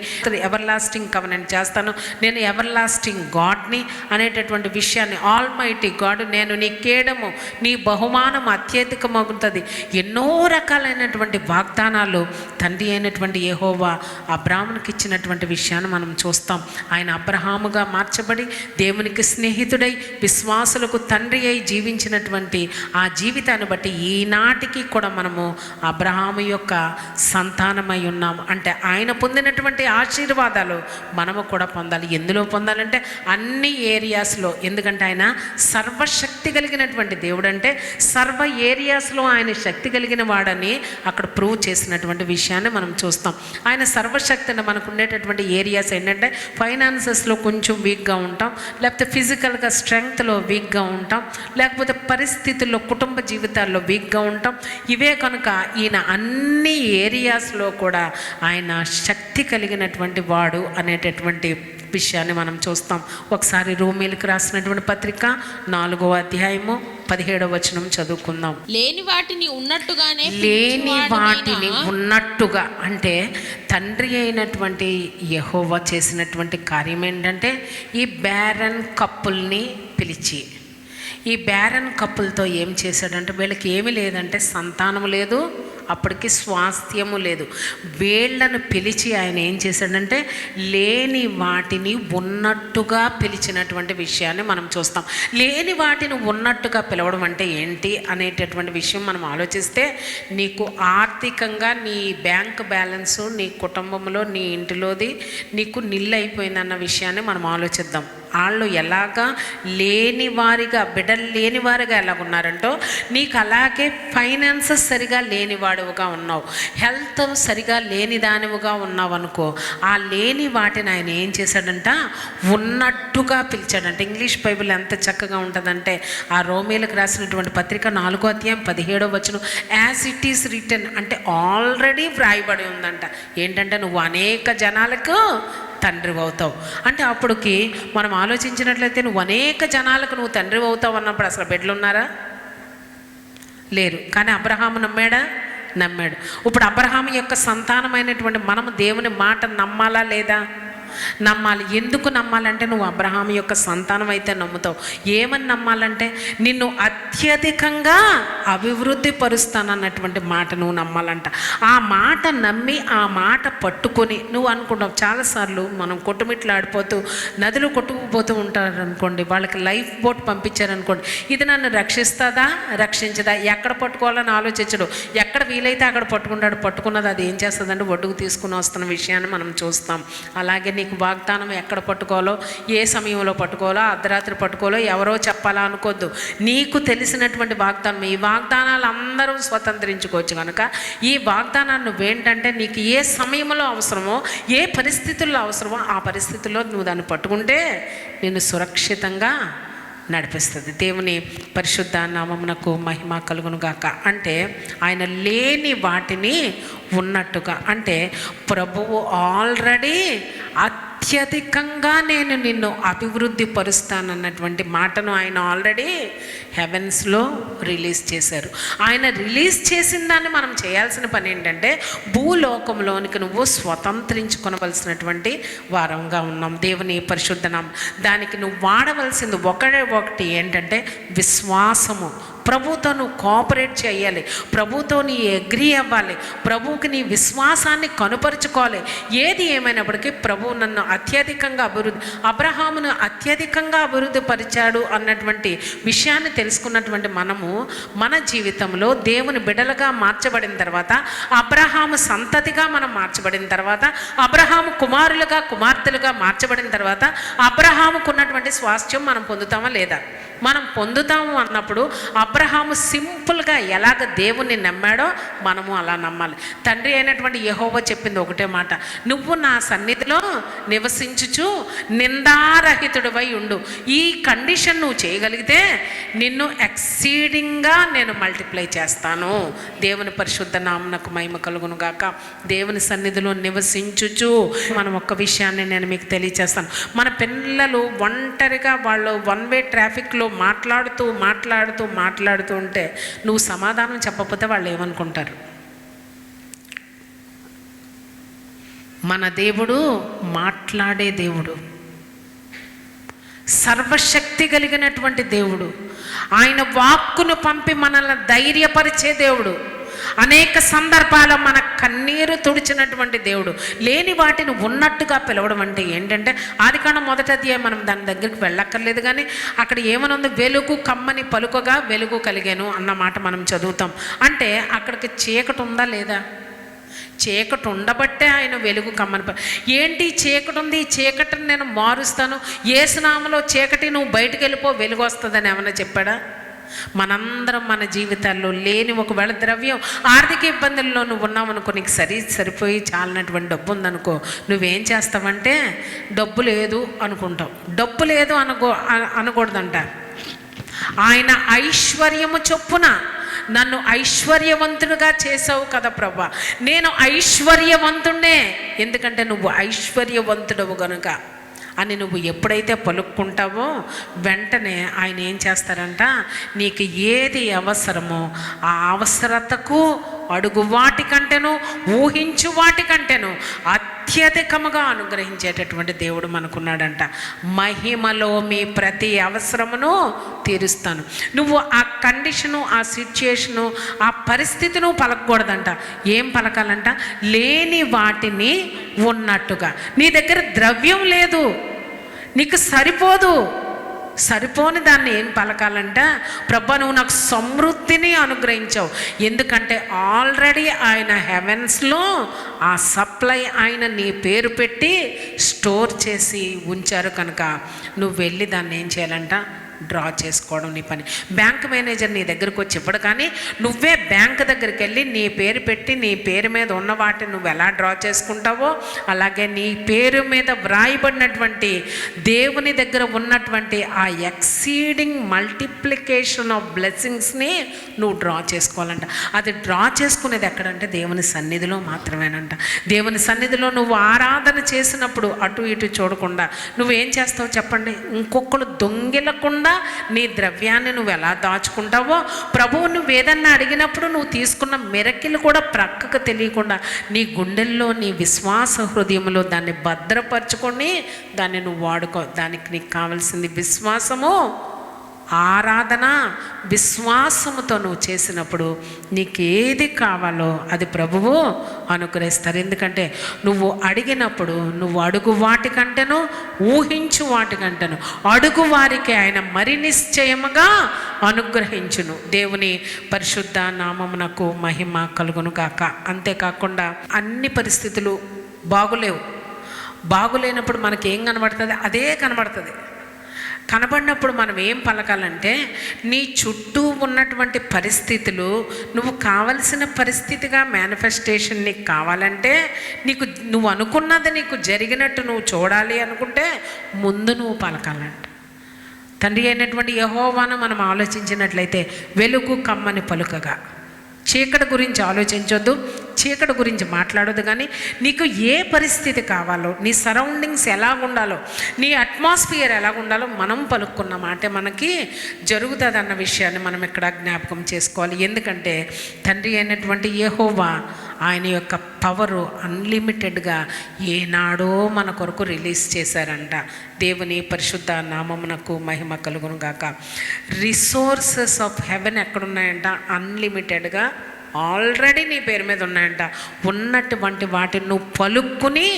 ఎవర్ లాస్టింగ్ కవెనెంట్ చేస్తాను, నేను ఎవర్ లాస్టింగ్ గాడ్ని అనేటటువంటి విషయాన్ని, ఆల్ మైటీ గాడ్, నేను నీ కేడము, నీ బహుమానం అత్యధికమవుతుంది. ఎన్నో రకాలైనటువంటి వాగ్దానాలు తండ్రి అయినటువంటి యెహోవా అబ్రాహామునికి ఇచ్చినటువంటి విషయాన్ని మనం చూస్తాం. ఆయన అబ్రహాముగా మార్చబడి దేవునికి స్నేహితుడై విశ్వాసులకు తండ్రి అయి జీవించినటువంటి ఆ జీవితాన్ని బట్టి ఈనాటి ఈనాటికి కూడా మనము అబ్రహాము యొక్క సంతానమై ఉన్నాము. అంటే ఆయన పొందినటువంటి ఆశీర్వాదాలు మనము కూడా పొందాలి. ఎందులో పొందాలంటే అన్ని ఏరియాస్లో. ఎందుకంటే ఆయన సర్వశక్తి కలిగినటువంటి దేవుడు. అంటే సర్వ ఏరియాస్లో ఆయన శక్తి కలిగిన వాడని అక్కడ ప్రూవ్ చేసినటువంటి విషయాన్ని మనం చూస్తాం. ఆయన సర్వశక్తిని మనకు ఉండేటటువంటి ఏరియాస్ ఏంటంటే ఫైనాన్సెస్లో కొంచెం వీక్గా ఉంటాం, లేకపోతే ఫిజికల్గా స్ట్రెంగ్త్లో వీక్గా ఉంటాం, లేకపోతే పరిస్థితుల్లో కుటుంబ జీవితాల్లో వీక్గా ఉంటాం. ఇవే కనుక ఈయన అన్ని ఏరియాస్లో కూడా ఆయన శక్తి కలిగినటువంటి వాడు అనేటటువంటి విషయాన్ని మనం చూస్తాం. ఒకసారి రోమీలకు రాసినటువంటి పత్రిక 4వ అధ్యాయము 17వ వచనం చదువుకుందాం. లేని వాటిని ఉన్నట్టుగానే, లేని వాటిని ఉన్నట్టుగా. అంటే తండ్రి అయినటువంటి యెహోవా చేసినటువంటి కార్యం ఏంటంటే ఈ బ్యారన్ కప్పుల్ని పిలిచి, ఈ బ్యారన్ కప్పులతో ఏం చేశాడంటే వీళ్ళకి ఏమీ లేదంటే సంతానం లేదు, అప్పటికి స్వాస్థ్యము లేదు. వీళ్ళను పిలిచి ఆయన ఏం చేశాడంటే లేని వాటిని ఉన్నట్టుగా పిలిచినటువంటి విషయాన్ని మనం చూస్తాం. లేని వాటిని ఉన్నట్టుగా పిలవడం అంటే ఏంటి అనేటటువంటి విషయం మనం ఆలోచిస్తే, నీకు ఆర్థికంగా నీ బ్యాంక్ బ్యాలెన్సు నీ కుటుంబంలో నీ ఇంటిలోది నీకు నిల్ అయిపోయిందన్న విషయాన్ని మనం ఆలోచిద్దాం. వాళ్ళు ఎలాగా లేని వారిగా, బిడ్డలు లేని వారిగా ఎలాగున్నారంటో నీకు అలాగే ఫైనాన్సెస్ సరిగా లేనివాడుగా ఉన్నావు, హెల్త్ సరిగా లేని దానివిగా ఉన్నావు అనుకో. ఆ లేని వాటిని ఆయన ఏం చేశాడంట ఉన్నట్టుగా పిలిచాడంట. ఇంగ్లీష్ బైబిల్ ఎంత చక్కగా ఉంటుందంటే ఆ రోమీలకు రాసినటువంటి పత్రిక 4వ అధ్యాయం 17వ వచనం యాజ్ ఇట్ ఈస్ రిటన్ అంటే ఆల్రెడీ వ్రాయబడి ఉందంట. ఏంటంటే నువ్వు అనేక జనాలకు తండ్రి అవుతావు. అంటే అప్పటికి మనం ఆలోచించినట్లయితే నువ్వు అనేక జనాలకు నువ్వు తండ్రి అవుతావు అన్నప్పుడు అసలు బిడ్డలు ఉన్నారా? లేరు. కానీ అబ్రహాము నమ్మాడా? నమ్మాడు. ఇప్పుడు అబ్రహాము యొక్క సంతానమైనటువంటి మనము దేవుని మాట నమ్మాలా లేదా? నమ్మాలి. ఎందుకు నమ్మాలంటే నువ్వు అబ్రహాము యొక్క సంతానం అయితే నమ్ముతావు. ఏమని నమ్మాలంటే నిన్ను అత్యధికంగా అభివృద్ధి పరుస్తానన్నటువంటి మాట నువ్వు నమ్మాలంట. ఆ మాట నమ్మి ఆ మాట పట్టుకొని నువ్వు అనుకుంటావు. చాలాసార్లు మనం కొట్టుమిట్లాడిపోతూ నదులు కొట్టుకుపోతూ ఉంటారు అనుకోండి, వాళ్ళకి లైఫ్ బోట్ పంపించారనుకోండి, ఇది నన్ను రక్షిస్తుందా రక్షించదా, ఎక్కడ పట్టుకోవాలని ఆలోచించడు, ఎక్కడ వీలైతే అక్కడ పట్టుకుంటాడు. పట్టుకున్నది అది ఏం చేస్తుందంటే ఒడ్డుకు తీసుకుని వస్తున్న విషయాన్ని మనం చూస్తాం. అలాగే నీకు వాగ్దానం ఎక్కడ పట్టుకోవాలో, ఏ సమయంలో పట్టుకోవాలో, అర్ధరాత్రి పట్టుకోవాలో ఎవరో చెప్పాలా అనుకోద్దు. నీకు తెలిసినటువంటి వాగ్దానం, ఈ వాగ్దానాలు అందరూ స్వతంత్రించుకోవచ్చు కనుక ఈ వాగ్దానాన్ని నువ్వేంటంటే నీకు ఏ సమయంలో అవసరమో, ఏ పరిస్థితుల్లో అవసరమో ఆ పరిస్థితుల్లో నువ్వు దాన్ని పట్టుకుంటే నిన్ను సురక్షితంగా నడిపిస్తుంది. దేవుని పరిశుద్ధ నామమునకు మహిమ కలుగును గాక. అంటే ఆయన లేని వాటిని ఉన్నట్టుగా, అంటే ప్రభువు ఆల్రెడీ అత్యధికంగా నేను నిన్ను అభివృద్ధి పరుస్తానన్నటువంటి మాటను ఆయన ఆల్రెడీ హెవెన్స్లో రిలీజ్ చేశారు. ఆయన రిలీజ్ చేసిన దాన్ని మనం చేయాల్సిన పని ఏంటంటే భూలోకంలోనికి నువ్వు స్వతంత్రించుకొనవలసినటువంటి వారంగా ఉన్నాం. దేవుని పరిశుద్ధ నామం. దానికి నువ్వు వాడవలసింది ఒకటి ఏంటంటే విశ్వాసము. ప్రభుతో నువ్వు కోఆపరేట్ చేయాలి, ప్రభుతో నీ అగ్రీ అవ్వాలి, ప్రభువుకి నీ విశ్వాసాన్ని కనుపరుచుకోవాలి. ఏది ఏమైనప్పటికీ ప్రభువు నన్ను అత్యధికంగా అబ్రహామును అత్యధికంగా అభివృద్ధి పరిచాడు అన్నటువంటి విషయాన్ని తెలుసుకున్నటువంటి మనము మన జీవితంలో దేవుని బిడ్డలుగా మార్చబడిన తర్వాత, అబ్రహాము సంతతిగా మనం మార్చబడిన తర్వాత, అబ్రహాము కుమారులుగా కుమార్తెలుగా మార్చబడిన తర్వాత అబ్రహాముకు ఉన్నటువంటి స్వాస్థ్యం మనం పొందుతామా లేదా? మనం పొందుతాము అన్నప్పుడు అబ్రహాము సింపుల్గా ఎలాగ దేవుణ్ణి నమ్మాడో మనము అలా నమ్మాలి. తండ్రి అయినటువంటి యెహోవా చెప్పింది ఒకటే మాట, నువ్వు నా సన్నిధిలో నివసించుచు నిందారహితుడివై ఉండు. ఈ కండిషన్ నువ్వు చేయగలిగితే నిన్ను ఎక్సీడింగ్గా నేను మల్టిప్లై చేస్తాను. దేవుని పరిశుద్ధ నామమునకు మహిమ కలుగును గాక. దేవుని సన్నిధిలో నివసించుచు మనం ఒక్క విషయాన్ని నేను మీకు తెలియచేస్తాను. మన పిల్లలు ఒంటరిగా వాళ్ళు వన్ వే ట్రాఫిక్లో మాట్లాడుతూ ఉంటే నువ్వు సమాధానం చెప్పకపోతే వాళ్ళు ఏమనుకుంటారు? మన దేవుడు మాట్లాడే దేవుడు, సర్వశక్తి కలిగినటువంటి దేవుడు, ఆయన వాక్కును పంపి మనల్ని ధైర్యపరిచే దేవుడు. అనేక సందర్భాల్లో మన కన్నీరు తుడిచినటువంటి దేవుడు. లేని వాటిని ఉన్నట్టుగా పిలవడం అంటే ఏంటంటే, ఆదికాండం 1వ అధ్యాయం, మనం దాని దగ్గరికి వెళ్ళక్కర్లేదు, కానీ అక్కడ ఏమనుంది, వెలుగు కమ్మని పలుకగా వెలుగు కలిగాను అన్న మాట మనం చదువుతాం. అంటే అక్కడికి చీకటి ఉందా లేదా? చీకటి ఉండబట్టే ఆయన వెలుగు కమ్మని. ఏంటి చీకటి ఉంది, ఈ చీకటిని నేను మారుస్తాను, యేసు నామములో చీకటి నువ్వు బయటకు వెళ్ళిపో, వెలుగు వస్తుందని ఏమన్నా చెప్పాడా? మనందరం మన జీవితాల్లో లేని, ఒకవేళ ద్రవ్యం ఆర్థిక ఇబ్బందుల్లో నువ్వు ఉన్నావనుకో, నీకు సరిపోయి చాలినటువంటి డబ్బు ఉందనుకో, నువ్వేం చేస్తావంటే డబ్బు లేదు అనుకుంటావు. డబ్బు లేదు అనకూడదంట. ఆయన ఐశ్వర్యము చొప్పున నన్ను ఐశ్వర్యవంతుడిగా చేసావు కదా ప్రభా, నేను ఐశ్వర్యవంతుడే, ఎందుకంటే నువ్వు ఐశ్వర్యవంతుడవు గనుక అని నువ్వు ఎప్పుడైతే పలుక్కుంటావో వెంటనే ఆయన ఏం చేస్తారంట, నీకు ఏది అవసరమో ఆ అవసరతకు అడుగు వాటికంటేను, ఊహించు వాటికంటేను అత్యధికముగా అనుగ్రహించేటటువంటి దేవుడు మనకున్నాడంట. మహిమలో మీ ప్రతి అవసరమును తీరుస్తాను. నువ్వు ఆ కండిషను, ఆ సిచ్యుయేషను, ఆ పరిస్థితిని పలకూడదంట. ఏం పలకాలంట? లేని వాటిని ఉన్నట్టుగా. నీ దగ్గర ద్రవ్యం లేదు, నీకు సరిపోని దాన్ని ఏం పలకాలంట? ప్రభా, నువ్వు నాకు సమృద్ధిని అనుగ్రహించావు. ఎందుకంటే ఆల్రెడీ ఆయన హెవెన్స్లో ఆ సప్లై ఆయన నీ పేరు పెట్టి స్టోర్ చేసి ఉంచారు కనుక నువ్వు వెళ్ళి దాన్ని ఏం చేయాలంట? డ్రా చేసుకోవడం నీ పని. బ్యాంక్ మేనేజర్ నీ దగ్గరకు వచ్చి ఇవ్వడు, కానీ నువ్వే బ్యాంక్ దగ్గరికి వెళ్ళి నీ పేరు పెట్టి నీ పేరు మీద ఉన్న వాటిని నువ్వు ఎలా డ్రా చేసుకుంటావో, అలాగే నీ పేరు మీద వ్రాయబడినటువంటి దేవుని దగ్గర ఉన్నటువంటి ఆ ఎక్సీడింగ్ మల్టిప్లికేషన్ ఆఫ్ బ్లెస్సింగ్స్ని నువ్వు డ్రా చేసుకోవాలంట. అది డ్రా చేసుకునేది ఎక్కడంటే దేవుని సన్నిధిలో మాత్రమేనంట. దేవుని సన్నిధిలో నువ్వు ఆరాధన చేసినప్పుడు అటు ఇటు చూడకుండా నువ్వేం చేస్తావు చెప్పండి? ఇంకొకరు దొంగిలకుండా నీ ద్రవ్యాన్ని నువ్వు ఎలా దాచుకుంటావో, ప్రభువు నువ్వు ఏదన్నా అడిగినప్పుడు నువ్వు తీసుకున్న మెరకిలు కూడా ప్రక్కకు తెలియకుండా నీ గుండెల్లో, నీ విశ్వాస హృదయంలో దాన్ని భద్రపరచుకొని దాన్ని నువ్వు వాడుకో. దానికి నీకు కావాల్సింది విశ్వాసము, ఆరాధన. విశ్వాసముతో నువ్వు చేసినప్పుడు నీకు ఏది కావాలో అది ప్రభువు అనుగ్రహిస్తారు. ఎందుకంటే నువ్వు అడిగినప్పుడు నువ్వు అడుగు వాటికంటేను, ఊహించు వాటికంటేను అడుగు వారికి ఆయన మరి నిశ్చయముగా అనుగ్రహించును. దేవుని పరిశుద్ధ నామమునకు మహిమ కలుగును గాక. అంతేకాకుండా అన్ని పరిస్థితులు బాగులేనప్పుడు మనకేం కనబడుతుంది? అదే కనబడుతుంది. కనబడినప్పుడు మనం ఏం పలకాలంటే, నీ చుట్టూ ఉన్నటువంటి పరిస్థితులు నువ్వు కావలసిన పరిస్థితిగా మేనిఫెస్టేషన్ నీకు కావాలంటే, నువ్వు అనుకున్నది నీకు జరిగినట్టు నువ్వు చూడాలి అనుకుంటే ముందు నువ్వు పలకాలంట. తండ్రి అయినటువంటి యెహోవాను మనం ఆలోచించినట్లయితే వెలుగు కమ్మని పలుకగా. చీకటి గురించి ఆలోచించొద్దు, చీకటి గురించి మాట్లాడొద్దు, కానీ నీకు ఏ పరిస్థితి కావాలో, నీ సరౌండింగ్స్ ఎలా ఉండాలో, నీ అట్మాస్ఫియర్ ఎలా ఉండాలో మనం పలుక్కున్న మాట మనకి జరుగుతుంది అన్న విషయాన్ని మనం ఇక్కడ జ్ఞాపకం చేసుకోవాలి. ఎందుకంటే తండ్రి అయినటువంటి యెహోవా ఆయన యొక్క పవరు అన్లిమిటెడ్గా ఏనాడో మన కొరకు రిలీజ్ చేశారంట. దేవుని పరిశుద్ధ నామమునకు మహిమ కలుగును గాక. రిసోర్సెస్ ఆఫ్ హెవెన్ ఎక్కడున్నాయంట? అన్లిమిటెడ్గా ఆల్రెడీ నీ పేరు మీద ఉన్నాయంట. ఉన్నటువంటి వాటిని నువ్వు పలుక్కుని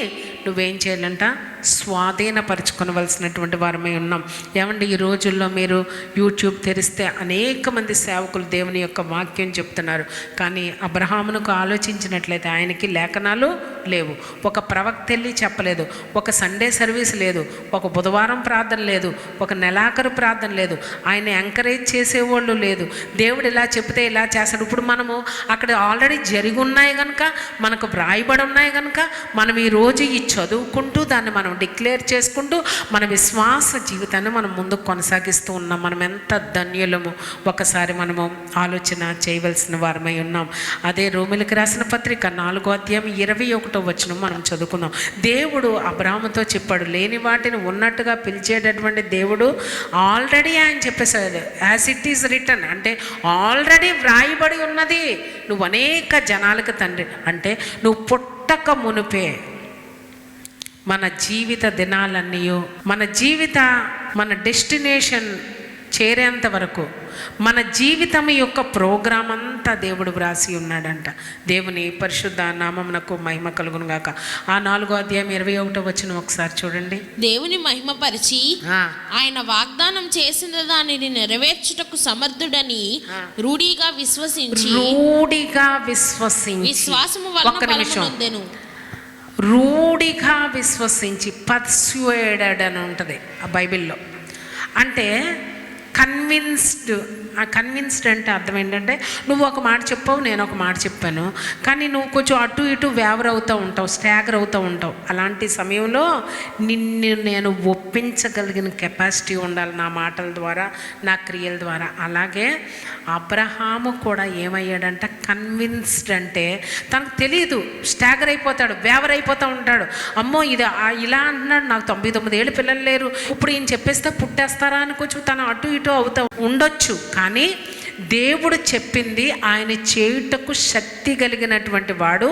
నువ్వేం చేయాలంట? స్వాధీనపరచుకొనవలసినటువంటి వారమై ఉన్నాం. ఏమండి, ఈ రోజుల్లో మీరు యూట్యూబ్ తెరిస్తే అనేక మంది సేవకులు దేవుని యొక్క వాక్యం చెప్తున్నారు, కానీ అబ్రహామునకు ఆలోచించినట్లయితే ఆయనకి లేఖనాలు లేవు, ఒక ప్రవక్త వెళ్ళి చెప్పలేదు, ఒక సండే సర్వీస్ లేదు, ఒక బుధవారం ప్రార్థన లేదు, ఒక నెలాఖరు ప్రార్థన లేదు, ఆయన ఎంకరేజ్ చేసేవాళ్ళు లేదు. దేవుడు ఇలా చెప్తే ఇలా చేస్తాడు. ఇప్పుడు మనము అక్కడ ఆల్రెడీ జరిగి ఉన్నాయి కనుక, మనకు వ్రాయబడి ఉన్నాయి కనుక, మనం ఈరోజు ఈ చదువుకుంటూ దాన్ని మనం డిక్లేర్ చేసుకుంటూ మన విశ్వాస జీవితాన్ని మనం ముందుకు కొనసాగిస్తూ ఉన్నాం. మనం ఎంత ధన్యులము ఒకసారి మనము ఆలోచన చేయవలసిన వారమై ఉన్నాం. అదే రోమిలికి రాసిన పత్రిక 4వ అధ్యాయం 21వ వచనం మనం చదువుకుందాం. దేవుడు అబ్రాహాముతో చెప్పాడు, లేని వాటిని ఉన్నట్టుగా పిలిచేటటువంటి దేవుడు ఆల్రెడీ ఆయన చెప్పేశాడు, యాజ్ ఇట్ ఈజ్ రిటర్న్, అంటే ఆల్రెడీ వ్రాయబడి ఉన్నది. నువ్వు అనేక జనాలకు తండ్రి, అంటే నువ్వు పుట్టక మునుపే మన జీవిత దినాలన్నీ, మన డెస్టినేషన్ చేరేంత వరకు మన జీవితం యొక్క ప్రోగ్రాం అంతా దేవుడు వ్రాసి ఉన్నాడంట. దేవుని పరిశుద్ధ నామమునకు మహిమ కలుగును గాక. ఆ 4వ అధ్యాయం 21వ వచనం ఒకసారి చూడండి. దేవుని మహిమపరిచి ఆయన వాగ్దానం చేసిన దానిని నెరవేర్చుటకు సమర్థుడని రూఢిగా విశ్వసించి విశ్వాసము వలన బలము నొందెను. రూఢిగా విశ్వసించి, పర్స్యూడెడ్ అని ఉంటుంది ఆ బైబిల్లో. అంటే కన్విన్స్డ్ అంటే అర్థం ఏంటంటే, నువ్వు ఒక మాట చెప్పావు, నేను ఒక మాట చెప్పాను, కానీ నువ్వు కొంచెం అటు ఇటు వేవర్ అవుతూ ఉంటావు, స్టాగర్ అవుతూ ఉంటావు. అలాంటి సమయంలో నిన్ను నేను ఒప్పించగలిగిన కెపాసిటీ ఉండాలి నా మాటల ద్వారా, నా క్రియల ద్వారా. అలాగే అబ్రహాము కూడా ఏమయ్యాడంట, కన్విన్స్డ్ అంటే తనకు తెలియదు, స్టాగర్ అయిపోతాడు, వేవర్ అయిపోతూ ఉంటాడు. అమ్మో ఇది ఇలా అంటున్నాడు, నాకు 99 ఏళ్ళు పిల్లలు లేరు, ఇప్పుడు ఈయన చెప్పేస్తే పుట్టేస్తారా అని కొంచెం తను అటు ఇటు అవుతూ ఉండొచ్చు. కానీ దేవుడు చెప్పింది ఆయన చేయుటకు శక్తి కలిగినటువంటి వాడు.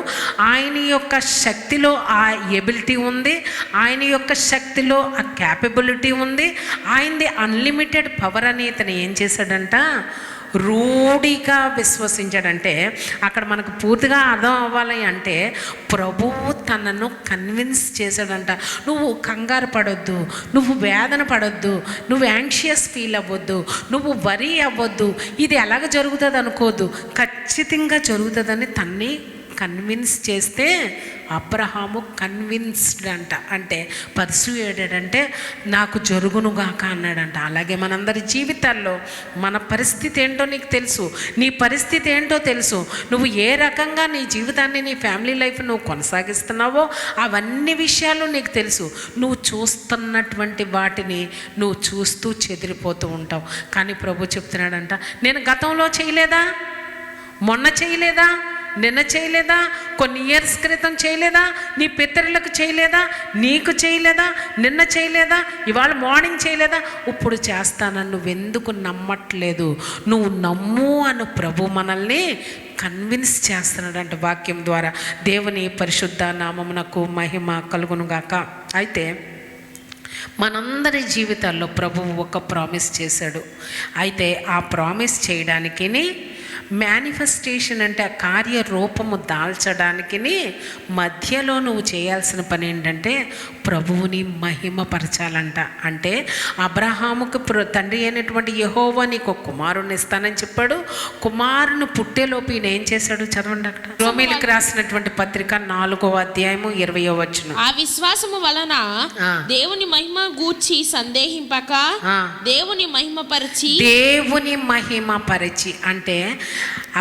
ఆయన యొక్క శక్తిలో ఆ ఎబిలిటీ ఉంది, ఆయన యొక్క శక్తిలో ఆ క్యాపబిలిటీ ఉంది, ఆయనది అన్లిమిటెడ్ పవర్ అని ఇతను ఏం చేశాడంట, రూఢిగా విశ్వసించాడంటే అక్కడ మనకు పూర్తిగా అర్థం అవ్వాలి అంటే ప్రభువు తనను కన్విన్స్ చేశాడంట. నువ్వు కంగారు పడొద్దు, నువ్వు వేదన పడొద్దు, నువ్వు యాంగ్షియస్ ఫీల్ అవ్వద్దు, నువ్వు వరీ అవ్వద్దు, ఇది ఎలాగ జరుగుతుంది అనుకోవద్దు, ఖచ్చితంగా జరుగుతుందని తన్ని కన్విన్స్ చేస్తే అబ్రహాము కన్విన్స్డ్ అంట. అంటే పర్స్యూడెడ్ అంటే నాకు జరుగునుగాక అన్నాడంట. అలాగే మనందరి జీవితాల్లో మన పరిస్థితి ఏంటో నీకు తెలుసు, నీ పరిస్థితి ఏంటో తెలుసు, నువ్వు ఏ రకంగా నీ జీవితాన్ని, నీ ఫ్యామిలీ లైఫ్ నువ్వు కొనసాగిస్తున్నావో అవన్నీ విషయాలు నీకు తెలుసు. నువ్వు చూస్తున్నటువంటి వాటిని నువ్వు చూస్తూ చెదిరిపోతూ ఉంటావు. కానీ ప్రభు చెప్తున్నాడంట, నేను గతంలో చేయలేదా, మొన్న చేయలేదా, నిన్న చేయలేదా, కొన్ని ఇయర్స్ క్రితం చేయలేదా, నీ పితరులకు చేయలేదా, నీకు చేయలేదా, నిన్న చేయలేదా, ఇవాళ మార్నింగ్ చేయలేదా, ఇప్పుడు చేస్తానని నువ్వెందుకు నమ్మట్లేదు? నువ్వు నమ్ము అని ప్రభు మనల్ని కన్విన్స్ చేస్తున్నాడంట వాక్యం ద్వారా. దేవుని పరిశుద్ధ నామమునకు మహిమ కలుగునుగాక. అయితే మనందరి జీవితాల్లో ప్రభువు ఒక ప్రామిస్ చేశాడు. అయితే ఆ ప్రామిస్ చేయడానికి మేనిఫెస్టేషన్ అంటే ఆ కార్యరూపము దాల్చడానికి మధ్యలో నువ్వు చేయాల్సిన పని ఏంటంటే ప్రభువుని మహిమపరచాలంట. అంటే అబ్రహాముకు తండ్రి అయినటువంటి యెహోవా నీకు ఒక కుమారుని ఇస్తానని చెప్పాడు. కుమారుని పుట్టేలోపు ఈయన ఏం చేశాడు చదవండి అక్కడ. రోమీయులకు రాసినటువంటి పత్రిక 4వ అధ్యాయము 20వ వచనం. ఆ విశ్వాసము వలన దేవుని మహిమ గూర్చి సందేహింపక దేవుని మహిమపరిచి అంటే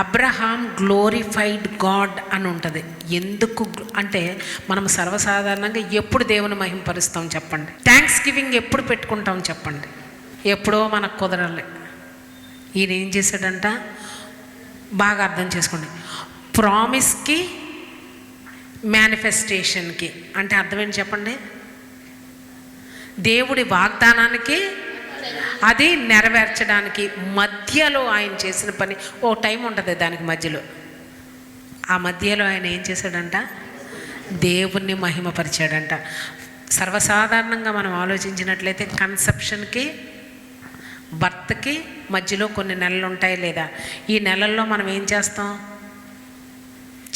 అబ్రహాం గ్లోరిఫైడ్ గాడ్ అని ఉంటుంది. ఎందుకు అంటే మనం సర్వసాధారణంగా ఎప్పుడు దేవుని మహిమపరుస్తాం చెప్పండి? థ్యాంక్స్ గివింగ్ ఎప్పుడు పెట్టుకుంటాం చెప్పండి? ఎప్పుడో మనకు కుదరలే. ఈయన ఏం చేశాడంట, బాగా అర్థం చేసుకోండి, ప్రామిస్కి మేనిఫెస్టేషన్కి అంటే అర్థం ఏంటి చెప్పండి? దేవుడి వాగ్దానానికి అది నెరవేర్చడానికి మధ్యలో ఆయన చేసిన పని ఓ టైం ఉంటుంది దానికి మధ్యలో. ఆ మధ్యలో ఆయన ఏం చేశాడంట, దేవుణ్ణి మహిమపరిచాడంట. సర్వసాధారణంగా మనం ఆలోచించినట్లయితే కన్సెప్షన్కి బర్త్కి మధ్యలో కొన్ని నెలలు ఉంటాయి లేదా? ఈ నెలల్లో మనం ఏం చేస్తాం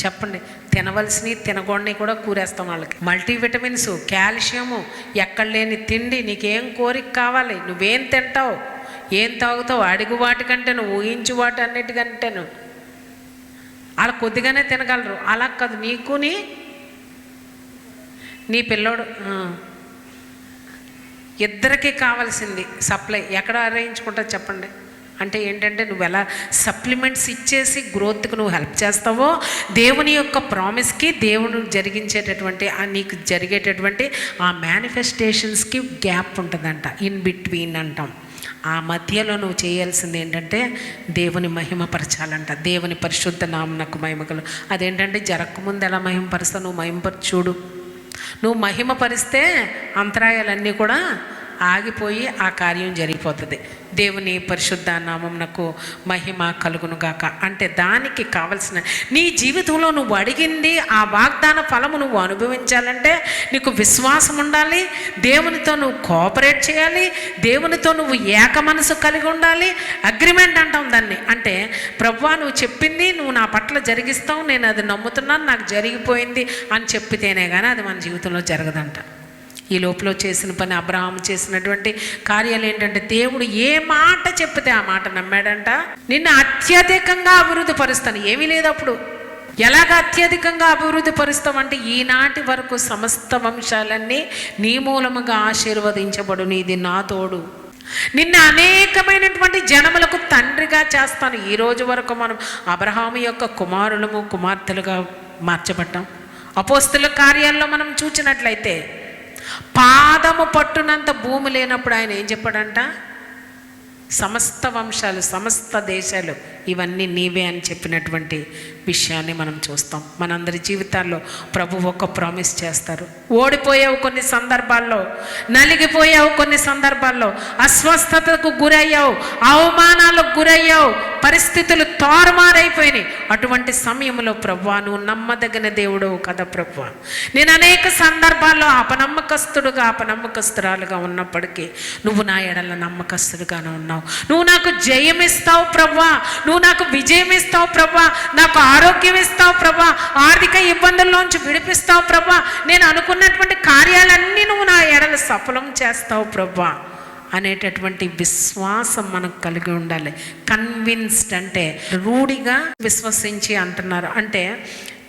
చెప్పండి? తినవలసినవి తినకూడని కూడా కూరేస్తాం వాళ్ళకి. మల్టీవిటమిన్స్, కాల్షియము, ఎక్కడ లేని తిండి, నీకేం కోరిక కావాలి, నువ్వేం తింటావు, ఏం తాగుతావు, అడుగు వాటికంటే నువ్వు ఊహించు వాటి అన్నిటికంటేను అలా కొద్దిగానే తినగలరు. అలా కాదు, నీకు నీ పిల్లోడు ఇద్దరికీ కావాల్సింది సప్లై ఎక్కడ అరేంజ్కుంటా చెప్పండి? అంటే ఏంటంటే నువ్వు ఎలా సప్లిమెంట్స్ ఇచ్చేసి గ్రోత్కి నువ్వు హెల్ప్ చేస్తావో దేవుని యొక్క ప్రామిస్కి దేవుడు జరిగించేటటువంటి నీకు జరిగేటటువంటి ఆ మేనిఫెస్టేషన్స్కి గ్యాప్ ఉంటుందంట, ఇన్ బిట్వీన్ అంటాం. ఆ మధ్యలో నువ్వు చేయాల్సింది ఏంటంటే దేవుని మహిమపరచాలంట. దేవుని పరిశుద్ధ నామమునకు మహిమకలు. అదేంటంటే జరగకముందు ఎలా మహిమపరుస్తావు? నువ్వు మహిమపరచు చూడు. నువ్వు మహిమపరిస్తే అంతరాయాలన్నీ కూడా ఆగిపోయి ఆ కార్యం జరిగిపోతుంది. దేవుని పరిశుద్ధ నామమునకు మహిమ కలుగును గాక. అంటే దానికి కావలసిన నీ జీవితంలో నువ్వు అడిగింది ఆ వాగ్దాన ఫలము నువ్వు అనుభవించాలంటే నీకు విశ్వాసం ఉండాలి, దేవునితో నువ్వు కోఆపరేట్ చేయాలి, దేవునితో నువ్వు ఏక మనసు కలిగి ఉండాలి. అగ్రిమెంట్ అంటాం దాన్ని. అంటే ప్రభువా నువ్వు చెప్పింది నువ్వు నా పట్ల జరిగిస్తావు, నేను అది నమ్ముతున్నాను, నాకు జరిగిపోయింది అని చెప్పితేనే కానీ అది మన జీవితంలో జరగదంట. ఈ లోపల చేసిన పని అబ్రహాం చేసినటువంటి కార్యాలు ఏంటంటే దేవుడు ఏ మాట చెప్తే ఆ మాట నమ్మాడంట. నిన్ను అత్యధికంగా అభివృద్ధి పరుస్తాను. ఏమీ లేదు అప్పుడు. ఎలాగ అత్యధికంగా అభివృద్ధి పరుస్తామంటే ఈనాటి వరకు సమస్త వంశాలన్నీ నీ మూలముగా ఆశీర్వదించబడు, నీది నా తోడు, నిన్ను అనేకమైనటువంటి జనములకు తండ్రిగా చేస్తాను. ఈ రోజు వరకు మనం అబ్రహాము యొక్క కుమారులము కుమార్తెలుగా మార్చబడ్డాం. అపోస్తుల కార్యాల్లో మనం చూసినట్లయితే పాదము పట్టునంత భూమి లేనప్పుడు ఆయన ఏం చెప్పాడంట? సమస్త వంశాలు సమస్త దేశాలు ఇవన్నీ నీవే అని చెప్పినటువంటి విషయాన్ని మనం చూస్తాం. మనందరి జీవితాల్లో ప్రభు ఒక ప్రామిస్ చేస్తారు. ఓడిపోయావు కొన్ని సందర్భాల్లో, నలిగిపోయావు కొన్ని సందర్భాల్లో, అస్వస్థతకు గురయ్యావు, అవమానాలకు గురయ్యావు, పరిస్థితులు తారుమారైపోయినాయి. అటువంటి సమయంలో ప్రభువా నువ్వు నమ్మదగిన దేవుడు కదా ప్రభువా, నేను అనేక సందర్భాల్లో అపనమ్మకస్తురాలుగా ఉన్నప్పటికీ నువ్వు నా ఎడల నమ్మకస్తుడుగానే ఉన్నావు. నువ్వు నాకు జయమిస్తావు ప్రభువా, నువ్వు నాకు విజయం ఇస్తావు ప్రభువా, నాకు ఆరోగ్యం ఇస్తావు ప్రభువా, ఆర్థిక ఇబ్బందుల్లోంచి విడిపిస్తావు ప్రభువా, నేను అనుకున్నటువంటి కార్యాలన్నీ నువ్వు నా ఎడల సఫలం చేస్తావు ప్రభువా అనేటటువంటి విశ్వాసం మనకు కలిగి ఉండాలి. కన్విన్స్డ్ అంటే రూఢిగా విశ్వసించి అంటున్నారు. అంటే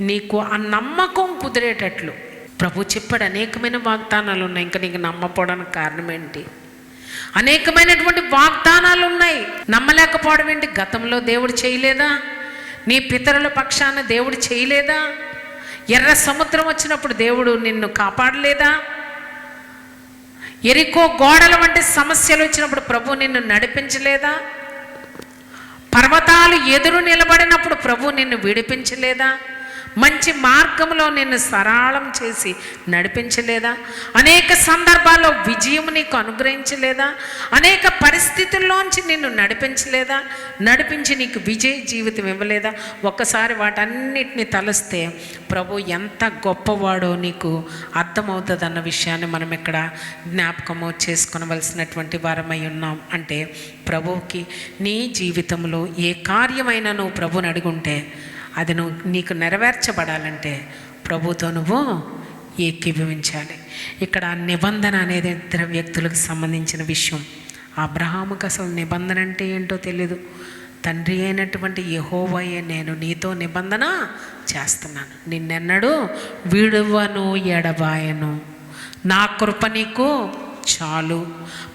నీకు ఆ నమ్మకం కుదిరేటట్లు ప్రభు చెప్పాడు. అనేకమైన వాగ్దానాలు ఉన్నాయి. ఇంకా నీకు నమ్మపోవడానికి కారణం ఏంటి? అనేకమైనటువంటి వాగ్దానాలు ఉన్నాయి. నమ్మలేకపోవడం ఏంటి? గతంలో దేవుడు చేయలేదా? నీ పితరుల పక్షాన దేవుడు చేయలేదా? ఎర్ర సముద్రం వచ్చినప్పుడు దేవుడు నిన్ను కాపాడలేదా? ఎరికో గోడల వంటి సమస్యలు వచ్చినప్పుడు ప్రభు నిన్ను నడిపించలేదా? పర్వతాలు ఎదురు నిలబడినప్పుడు ప్రభు నిన్ను విడిపించలేదా? మంచి మార్గంలో నిన్ను సరళం చేసి నడిపించలేదా? అనేక సందర్భాల్లో విజయం నీకు అనుగ్రహించలేదా? అనేక పరిస్థితుల్లోంచి నిన్ను నడిపించలేదా? నడిపించి నీకు విజయ జీవితం ఇవ్వలేదా? ఒక్కసారి వాటన్నిటిని తలుస్తే ప్రభు ఎంత గొప్పవాడో నీకు అర్థమవుతుంది అన్న విషయాన్ని మనం ఇక్కడ జ్ఞాపకము చేసుకొనవలసినటువంటి వారమై ఉన్నాం. అంటే ప్రభువుకి నీ జీవితంలో ఏ కార్యమైనా నువ్వు ప్రభుని అడుగుంటే అది నీకు నెరవేర్చబడాలంటే ప్రభుతో నువ్వు ఏకీభవించాలి. ఇక్కడ నిబంధన అనేది ఇద్దరు వ్యక్తులకు సంబంధించిన విషయం. అబ్రహాముకు అసలు నిబంధన అంటే ఏంటో తెలీదు. తండ్రి అయినటువంటి యెహోవాయే నేను నీతో నిబంధన చేస్తున్నాను, నిన్నెన్నడూ విడువను ఎడబాయను, నా కృప నీకు చాలు,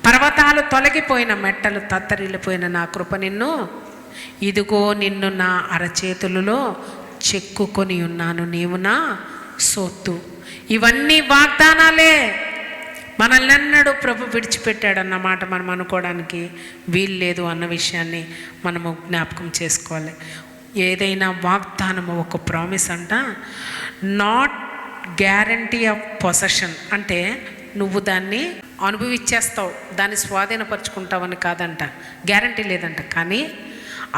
పర్వతాలు తొలగిపోయిన మెట్టలు తత్తరిల్లిపోయిన నా కృప నిన్ను, ఇదిగో నిన్ను నా అరచేతులలో చెక్కుకొని ఉన్నాను, నీవు నా సొత్తు. ఇవన్నీ వాగ్దానాలే. మనల్ని ఎన్నడూ ప్రభు విడిచిపెట్టాడన్నమాట మనం అనుకోవడానికి వీలు లేదు అన్న విషయాన్ని మనము జ్ఞాపకం చేసుకోవాలి. ఏదైనా వాగ్దానము ఒక ప్రామిస్ అంట, నాట్ గ్యారంటీ ఆఫ్ పొసెషన్. అంటే నువ్వు దాన్ని అనుభవించేస్తావు, దాన్ని స్వాధీనపరుచుకుంటావని కాదంట, గ్యారంటీ లేదంట. కానీ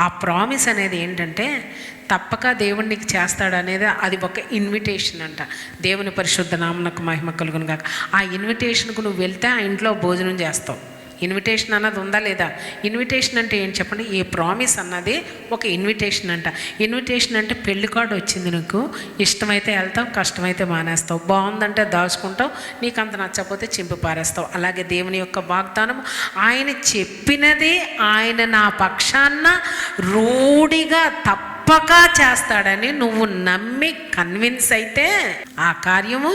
ఆ ప్రామిస్ అనేది ఏంటంటే తప్పక దేవుడు నీకు చేస్తాడు అనేది అది ఒక ఇన్విటేషన్ అంట. దేవుని పరిశుద్ధ నామమునకు మహిమ కలుగును గాక. ఆ ఇన్విటేషన్కు నువ్వు వెళ్తే ఆ ఇంట్లో భోజనం చేస్తావు. ఇన్విటేషన్ అన్నది ఉందా లేదా? ఇన్విటేషన్ అంటే ఏంటి చెప్పండి? ఈ ప్రామిస్ అన్నది ఒక ఇన్విటేషన్ అంట. ఇన్విటేషన్ అంటే పెళ్లి కార్డు వచ్చింది, నీకు ఇష్టమైతే వెళ్తావు, కష్టమైతే మానేస్తావు, బాగుందంటే దాచుకుంటావు, నీకు అంత నచ్చకపోతే చింపి పారేస్తావు. అలాగే దేవుని యొక్క వాగ్దానం ఆయన చెప్పినది ఆయన నా పక్షాన రూఢిగా తప్పక చేస్తాడని నువ్వు నమ్మి కన్విన్స్ అయితే ఆ కార్యము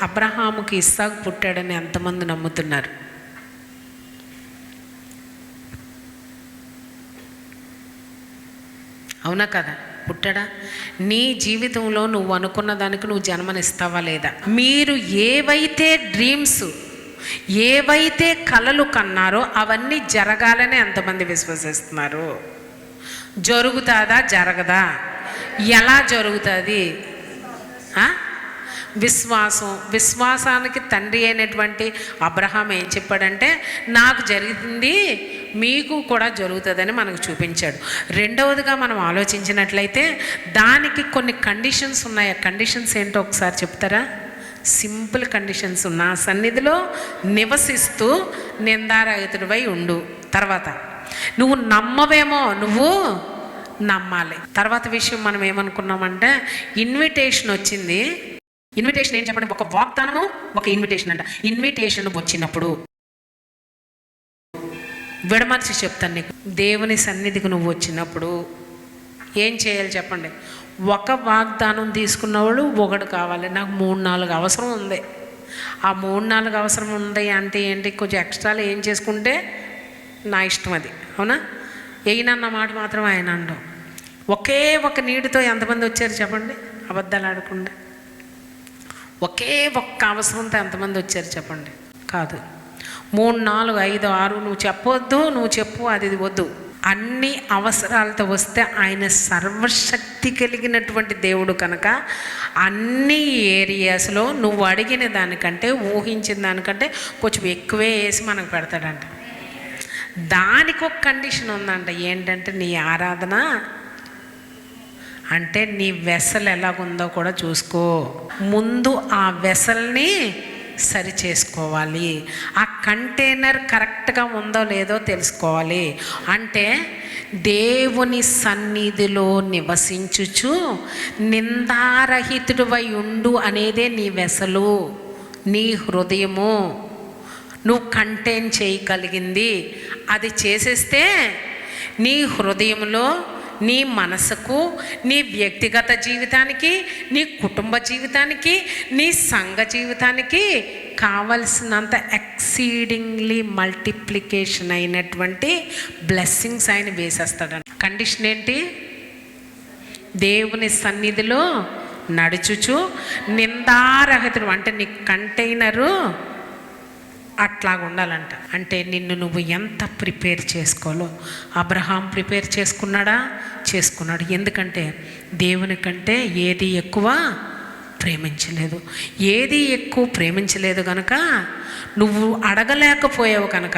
అబ్రహాముకి ఇస్సాకు పుట్టాడని ఎంతమంది నమ్ముతున్నారు? అవునా కదా? పుట్టాడా? నీ జీవితంలో నువ్వు అనుకున్న దానికి నువ్వు జన్మనిస్తావా లేదా? మీరు ఏవైతే డ్రీమ్స్, ఏవైతే కలలు కన్నారో అవన్నీ జరగాలని ఎంతమంది విశ్వసిస్తున్నారు? జరుగుతుందా? జరగదా? ఎలా జరుగుతుంది? విశ్వాసానికి తండ్రి అయినటువంటి అబ్రహాం ఏం చెప్పాడంటే, నాకు జరిగింది మీకు కూడా జరుగుతుందని మనకు చూపించాడు. రెండవదిగా మనం ఆలోచించినట్లయితే దానికి కొన్ని కండిషన్స్ ఉన్నాయి. ఆ కండిషన్స్ ఏంటో ఒకసారి చెప్తారా? Simple conditions. నా సన్నిధిలో నివసిస్తూ నిందారహితుడివై ఉండు. తర్వాత నువ్వు నమ్మవేమో, నువ్వు నమ్మాలి. తర్వాత విషయం మనం ఏమనుకున్నామంటే, ఇన్విటేషన్ వచ్చింది. ఇన్విటేషన్ ఏం చెప్పండి? ఒక వాగ్దానము, ఒక ఇన్విటేషన్ అంట. ఇన్విటేషన్ వచ్చినప్పుడు విడమర్చి చెప్తాను నీకు. దేవుని సన్నిధికి నువ్వు వచ్చినప్పుడు ఏం చేయాలి చెప్పండి? ఒక వాగ్దానం తీసుకున్నవాడు ఒకడు కావాలి. నాకు 3-4 అవసరం ఉంది. ఆ 3-4 అవసరం ఉంది అంటే ఏంటి? కొంచెం ఎక్స్ట్రాలు ఏం చేసుకుంటే నా ఇష్టం అది. అవునా? ఎయినన్న మాట మాత్రం ఆయన అండం. ఒకే ఒక నీటితో ఎంతమంది వచ్చారు చెప్పండి? అబద్ధాలు ఆడకుండా ఒకే ఒక్క అవసరంతో ఎంతమంది వచ్చారు చెప్పండి? కాదు. 3, 4, 5, 6 నువ్వు చెప్పొద్దు, నువ్వు చెప్పు, అది వద్దు. అన్ని అవసరాలతో వస్తే ఆయన సర్వశక్తి కలిగినటువంటి దేవుడు కనుక అన్ని ఏరియాస్లో నువ్వు అడిగిన దానికంటే, ఊహించిన దానికంటే కొంచెం ఎక్కువే వేసి మనకు పెడతాడంట. దానికి ఒక కండిషన్ ఉందంట. ఏంటంటే నీ ఆరాధన అంటే నీ వెసల్ ఎలాగుందో కూడా చూసుకో. ముందు ఆ వెసల్ని సరి చేసుకోవాలి. ఆ కంటైనర్ కరెక్ట్గా ఉందో లేదో తెలుసుకోవాలి. అంటే దేవుని సన్నిధిలో నివసించుచు నిందారహితుడివై ఉండు అనేదే నీ వెసలు, నీ హృదయము. నువ్వు కంటైన్ చేయగలిగింది అది చేసేస్తే నీ హృదయంలో, నీ మనసుకు, నీ వ్యక్తిగత జీవితానికి, నీ కుటుంబ జీవితానికి, నీ సంఘ జీవితానికి కావలసినంత ఎక్సీడింగ్లీ మల్టిప్లికేషన్ అయినటువంటి బ్లెస్సింగ్స్ ఆయన వేసేస్తాడు. కండిషన్ ఏంటి? దేవుని సన్నిధిలో నడుచుచు నిందారహితుడు. అంటే నీ కంటైనరు అట్లాగా ఉండాలంట. అంటే నిన్ను నువ్వు ఎంత ప్రిపేర్ చేసుకోవాలో అబ్రహాం ప్రిపేర్ చేసుకున్నాడా? చేసుకున్నాడు. ఎందుకంటే దేవుని కంటే ఏది ఎక్కువ ప్రేమించలేదు. ఏది ఎక్కువ ప్రేమించలేదు కనుక నువ్వు అడగలేకపోయావు. కనుక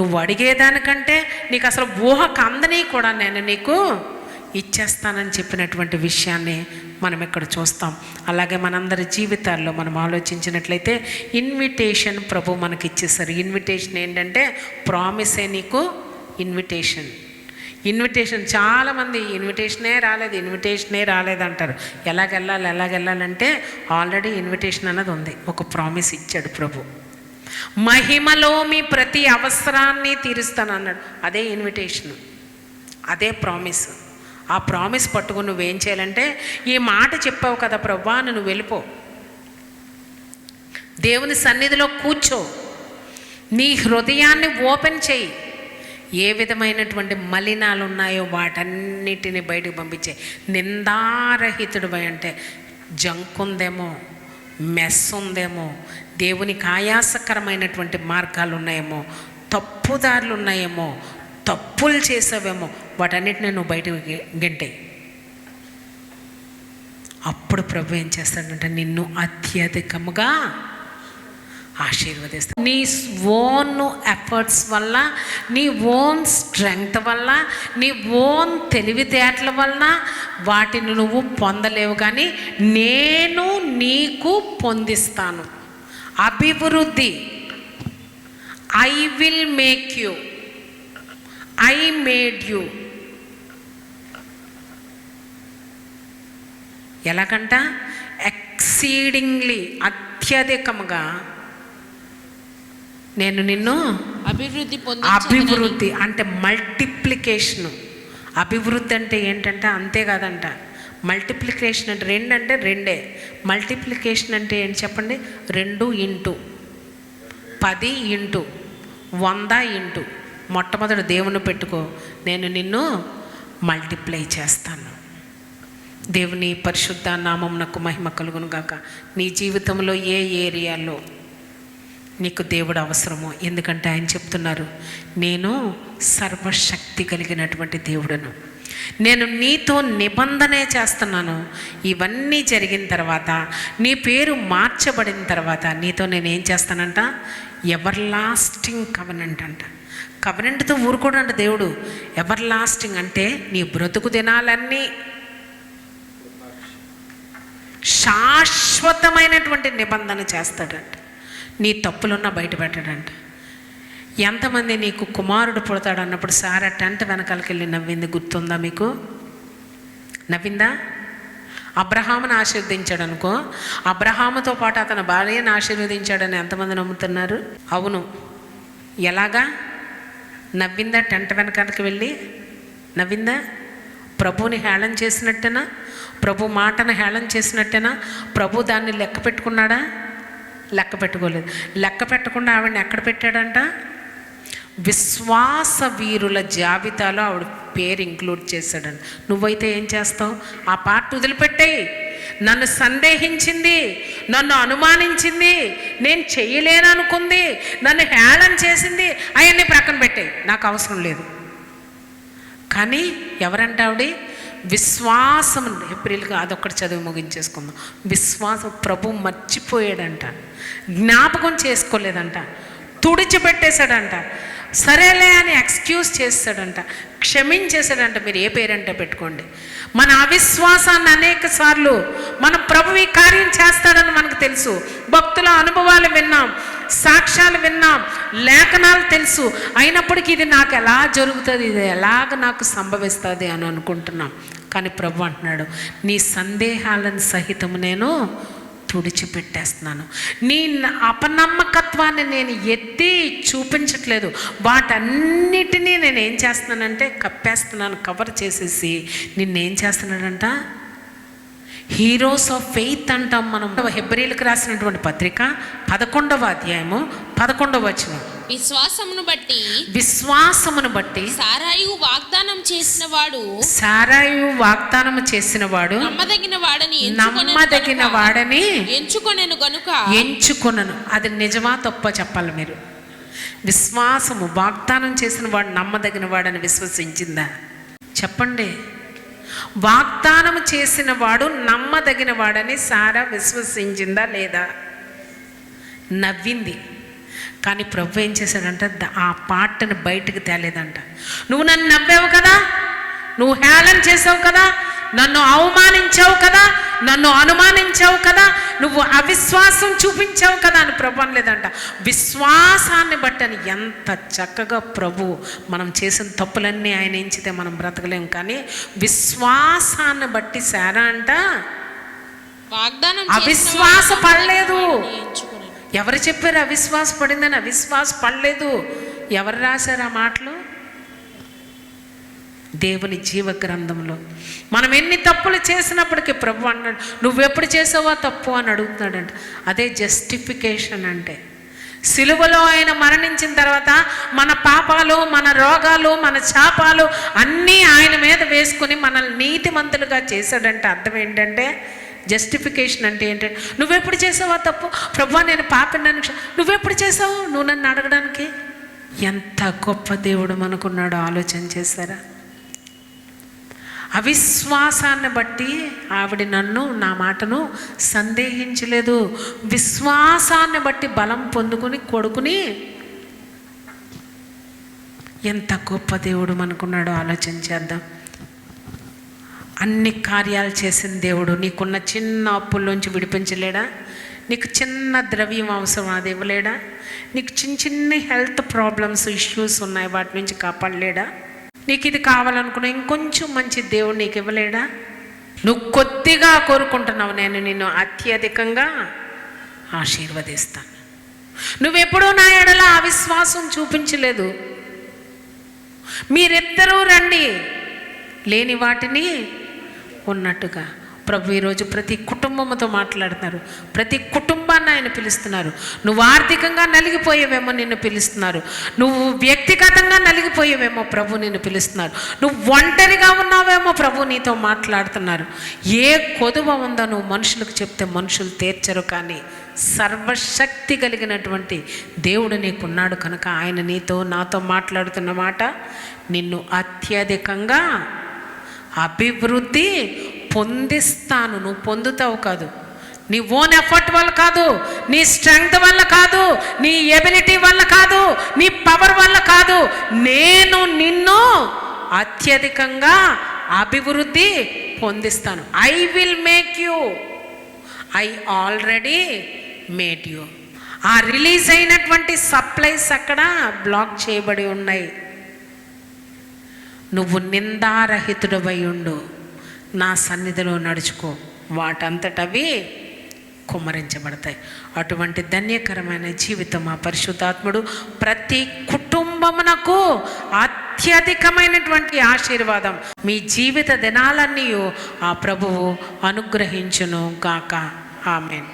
నువ్వు అడిగేదానికంటే నీకు అసలు ఊహకు అందని కూడా నేను నీకు ఇచ్చేస్తానని చెప్పినటువంటి విషయాన్ని మనం ఇక్కడ చూస్తాం. అలాగే మనందరి జీవితాల్లో మనం ఆలోచించినట్లయితే ఇన్విటేషన్ ప్రభు మనకి ఇచ్చేసారు. ఇన్విటేషన్ ఏంటంటే ప్రామిసే నీకు ఇన్విటేషన్. చాలామంది ఇన్విటేషనే రాలేదు అంటారు. ఎలాగెళ్ళాలంటే ఆల్రెడీ ఇన్విటేషన్ అన్నది ఉంది. ఒక ప్రామిస్ ఇచ్చాడు ప్రభు. మహిమలో మీ ప్రతి అవసరాన్ని తీరుస్తానన్నాడు. అదే ఇన్విటేషన్, అదే ప్రామిస్. ఆ ప్రామిస్ పట్టుకుని నువ్వేం చేయాలంటే, ఈ మాట చెప్పావు కదా ప్రభువా, నువ్వు వెళ్ళిపో, దేవుని సన్నిధిలో కూర్చో, నీ హృదయాన్ని ఓపెన్ చేయి. ఏ విధమైనటువంటి మలినాలు ఉన్నాయో వాటన్నిటిని బయటకు పంపించే. నిందారహితుడు అంటే జంక్ ఉందేమో, మెస్ ఉందేమో, దేవునికి ఆయాసకరమైనటువంటి మార్గాలు ఉన్నాయేమో, తప్పుదారులు ఉన్నాయేమో, తప్పులు చేసావేమో, వాటన్నిటిని నువ్వు బయటకు గెంటే. అప్పుడు ప్రభు ఏం చేస్తాడంటే నిన్ను అత్యధికముగా ఆశీర్వదిస్తాడు. నీ ఓన్ ఎఫర్ట్స్ వల్ల, నీ ఓన్ స్ట్రెంగ్త్ వల్ల, నీ ఓన్ తెలివితేటల వలన వాటిని నువ్వు పొందలేవు. కానీ నేను నీకు పొందిస్తాను. అభివృద్ధి. I will make you, I made you. ఎలాగంట? ఎక్సీడింగ్లీ, అత్యధికముగా నేను నిన్ను అభివృద్ధి అంటే మల్టిప్లికేషను. అభివృద్ధి అంటే ఏంటంటే అంతే కాదంట. మల్టిప్లికేషన్ అంటే రెండే. మల్టిప్లికేషన్ అంటే ఏంటి చెప్పండి? 2 ఇంటూ 10 ఇంటూ 100 ఇంటూ. మొట్టమొదటి దేవుని పెట్టుకో, నేను నిన్ను మల్టిప్లై చేస్తాను. దేవుని పరిశుద్ధ నామమునకు మహిమ కలుగును గాక. నీ జీవితంలో ఏ ఏరియాలో నీకు దేవుడు అవసరము. ఎందుకంటే ఆయన చెప్తున్నారు, నేను సర్వశక్తి కలిగినటువంటి దేవుడను, నేను నీతో నిబంధనే చేస్తున్నాను. ఇవన్నీ జరిగిన తర్వాత, నీ పేరు మార్చబడిన తర్వాత నీతో నేను ఏం చేస్తానంట? ఎవర్ లాస్టింగ్ కవెనెంట్ అంట. కవెనెంట్తో ఊరుకోడంట దేవుడు. ఎవర్ లాస్టింగ్ అంటే నీ బ్రతుకు దినాలన్నీ శాశ్వతమైనటువంటి నిబంధన చేస్తాడంట. నీ తప్పులున్నా బయట పెట్టాడంట. ఎంతమంది నీకు కుమారుడు పుడతాడు అన్నప్పుడు సారా టెంట్ వెనకాలకి వెళ్ళి నవ్వింది గుర్తుందా మీకు? నవ్విందా? అబ్రహామును ఆశీర్వదించాడు అనుకో, అబ్రహాముతో పాటు అతని భార్యను ఆశీర్వదించాడని ఎంతమంది నమ్ముతున్నారు? అవును. ఎలాగా నవ్విందా? టెంట్ వెనకాలకి వెళ్ళి నవ్విందా? ప్రభువుని హేళన చేసినట్టేనా? ప్రభు మాటను హేళన చేసినట్టేనా? ప్రభు దాన్ని లెక్క పెట్టుకున్నాడా? లెక్క పెట్టుకోలేదు. లెక్క పెట్టకుండా ఆవిడని ఎక్కడ పెట్టాడంట? విశ్వాస వీరుల జాబితాలో ఆవిడ పేరు ఇంక్లూడ్ చేశాడంట. నువ్వైతే ఏం చేస్తావు? ఆ పార్ట్ వదిలిపెట్టేయి. నన్ను సందేహించింది, నన్ను అనుమానించింది, నేను చేయలేననుకుంది, నన్ను హేళన చేసింది, అవన్నీ ప్రక్కన పెట్టేయి, నాకు అవసరం లేదు. కానీ ఎవరంట ఆవిడ? విశ్వాసం. ఏప్రిల్గా అదొక్కటి చదివి ముగించేసుకుందాం. విశ్వాసం. ప్రభు మర్చిపోయాడంట, జ్ఞాపకం చేసుకోలేదంట, తుడిచిపెట్టేశాడంట, సరేలే అని ఎక్స్క్యూజ్ చేస్తాడంట, క్షమించేశాడంట. మీరు ఏ పేరంటే పెట్టుకోండి. మన అవిశ్వాసాన్ని అనేక సార్లు మనం ప్రభు ఈ కార్యం చేస్తాడని మనకు తెలుసు. భక్తుల అనుభవాలు విన్నాం, సాక్ష్యాలు విన్నాం, లేఖనాలు తెలుసు. అయినప్పటికీ ఇది నాకు ఎలా జరుగుతుంది, ఇది ఎలాగ నాకు సంభవిస్తుంది అని అనుకుంటున్నాం. కానీ ప్రభు అంటున్నాడు, నీ సందేహాలను సహితము నేను తుడిచిపెట్టేస్తున్నాను. నీ అపనమ్మకత్వాన్ని నేను ఎత్తి చూపించట్లేదు, వాటన్నిటినీ నేను ఏం చేస్తున్నానంటే కప్పేస్తున్నాను, కవర్ చేసేసి నిన్నేం చేస్తున్నాడంట? హీరోస్ ఆఫ్ ఫెయిత్ అంటాం మనం. హెబ్రీలకు రాసినటువంటి పత్రిక 11వ అధ్యాయము 11వ వచనం. విశ్వాసమును బట్టి సారాయు వాగ్దానం చేసిన వాడు నమ్మదగిన వాడని ఎంచుకొనెను. అది నిజమా తప్ప చెప్పాలి మీరు. విశ్వాసము, వాగ్దానం చేసిన వాడు నమ్మదగిన వాడని విశ్వసించిందా? చెప్పండి. వాగ్దానం చేసిన వాడు నమ్మదగిన వాడని సారా విశ్వసించిందా లేదా? నవ్వింది. కానీ ప్రభు ఏం చేశాడంట? ఆ పాటను బయటకు తేలేదంట. నువ్వు నన్ను నవ్వావు కదా, నువ్వు హేళన చేసావు కదా, నన్ను అవమానించావు కదా, నన్ను అనుమానించావు కదా, నువ్వు అవిశ్వాసం చూపించావు కదా అని ప్రభు అనలేదంట. విశ్వాసాన్ని బట్టి అని. ఎంత చక్కగా ప్రభు మనం చేసిన తప్పులన్నీ ఆయన ఎంచితే మనం బ్రతకలేం. కానీ విశ్వాసాన్ని బట్టి సారా అంట అవిశ్వాస పడలేదు. ఎవరు చెప్పారు అవిశ్వాస పడిందని? అవిశ్వాస పడలేదు. ఎవరు రాశారు ఆ మాటలు? దేవుని జీవ గ్రంథంలో. మనం ఎన్ని తప్పులు చేసినప్పటికీ ప్రభు అన్నాడు, నువ్వెప్పుడు చేసావో తప్పు అని అడుగుతున్నాడంట. అదే జస్టిఫికేషన్ అంటే. సిలువలో ఆయన మరణించిన తర్వాత మన పాపాలు, మన రోగాలు, మన శాపాలు అన్నీ ఆయన మీద వేసుకుని మనల్ని నీతిమంతులుగా చేశాడంటే అర్థం ఏంటంటే, జస్టిఫికేషన్ అంటే ఏంటంటే, నువ్వెప్పుడు చేసావా తప్పు? ప్రభువా నేను పాపిని, నువ్వెప్పుడు చేసావు నువ్వు నన్ను అడగడానికి? ఎంత గొప్ప దేవుడు మనకున్నాడో ఆలోచన చేశారా? అవిశ్వాసాన్ని బట్టి ఆవిడ నన్ను, నా మాటను సందేహించలేదు. విశ్వాసాన్ని బట్టి బలం పొందుకుని కొడుకుని. ఎంత గొప్ప దేవుడు మనకున్నాడో ఆలోచన చేద్దాం. అన్ని కార్యాలు చేసిన దేవుడు నీకున్న చిన్న అప్పుల్లోంచి విడిపించలేడా? నీకు చిన్న ద్రవ్యం అవసరం, అది ఇవ్వలేడా? నీకు చిన్న చిన్న హెల్త్ ప్రాబ్లమ్స్, ఇష్యూస్ ఉన్నాయి, వాటి నుంచి కాపాడలేడా? నీకు ఇది కావాలనుకున్నా ఇంకొంచెం మంచి దేవుడు నీకు ఇవ్వలేడా? నువ్వు కొద్దిగా కోరుకుంటున్నావు, నేను నిన్ను అత్యధికంగా ఆశీర్వదిస్తాను. నువ్వెప్పుడూ నా ఎడల అవిశ్వాసం చూపించలేదు. మీరిద్దరూ రండి, లేని వాటిని ఉన్నట్టుగా ప్రభు ఈరోజు ప్రతి కుటుంబంతో మాట్లాడుతున్నారు. ప్రతి కుటుంబాన్ని ఆయన పిలుస్తున్నారు. నువ్వు ఆర్థికంగా నలిగిపోయేవేమో నిన్ను పిలుస్తున్నారు. నువ్వు వ్యక్తిగతంగా నలిగిపోయేవేమో ప్రభు నిన్ను పిలుస్తున్నారు. నువ్వు ఒంటరిగా ఉన్నావేమో ప్రభు నీతో మాట్లాడుతున్నారు. ఏ కొదువ ఉందో నువ్వు మనుషులకు చెప్తే మనుషులు తీర్చరు, కానీ సర్వశక్తి కలిగినటువంటి దేవుడు నీకున్నాడు కనుక ఆయన నీతో నాతో మాట్లాడుతున్న మాట, నిన్ను అత్యధికంగా అభివృద్ధి పొందిస్తాను. నువ్వు పొందుతావు కాదు, నీ ఓన్ ఎఫర్ట్ వల్ల కాదు, నీ స్ట్రెంగ్త్ వల్ల కాదు, నీ ఎబిలిటీ వల్ల కాదు, నీ పవర్ వల్ల కాదు, నేను నిన్ను అత్యధికంగా అభివృద్ధి పొందిస్తాను. I will make you, I already made you. ఆ రిలీజ్ అయినటువంటి సప్లైస్ అక్కడ బ్లాక్ చేయబడి ఉన్నాయి. నువ్వు నిందారహితుడవై ఉండు, నా సన్నిధిలో నడుచుకో, వాటంతటవి కుమ్మరించబడతాయి. అటువంటి ధన్యకరమైన జీవితం ఆ పరిశుద్ధాత్ముడు ప్రతి కుటుంబమునకు అత్యధికమైనటువంటి ఆశీర్వాదం మీ జీవిత దినాలన్నీ ఆ ప్రభువు అనుగ్రహించును గాక. ఆమేన్.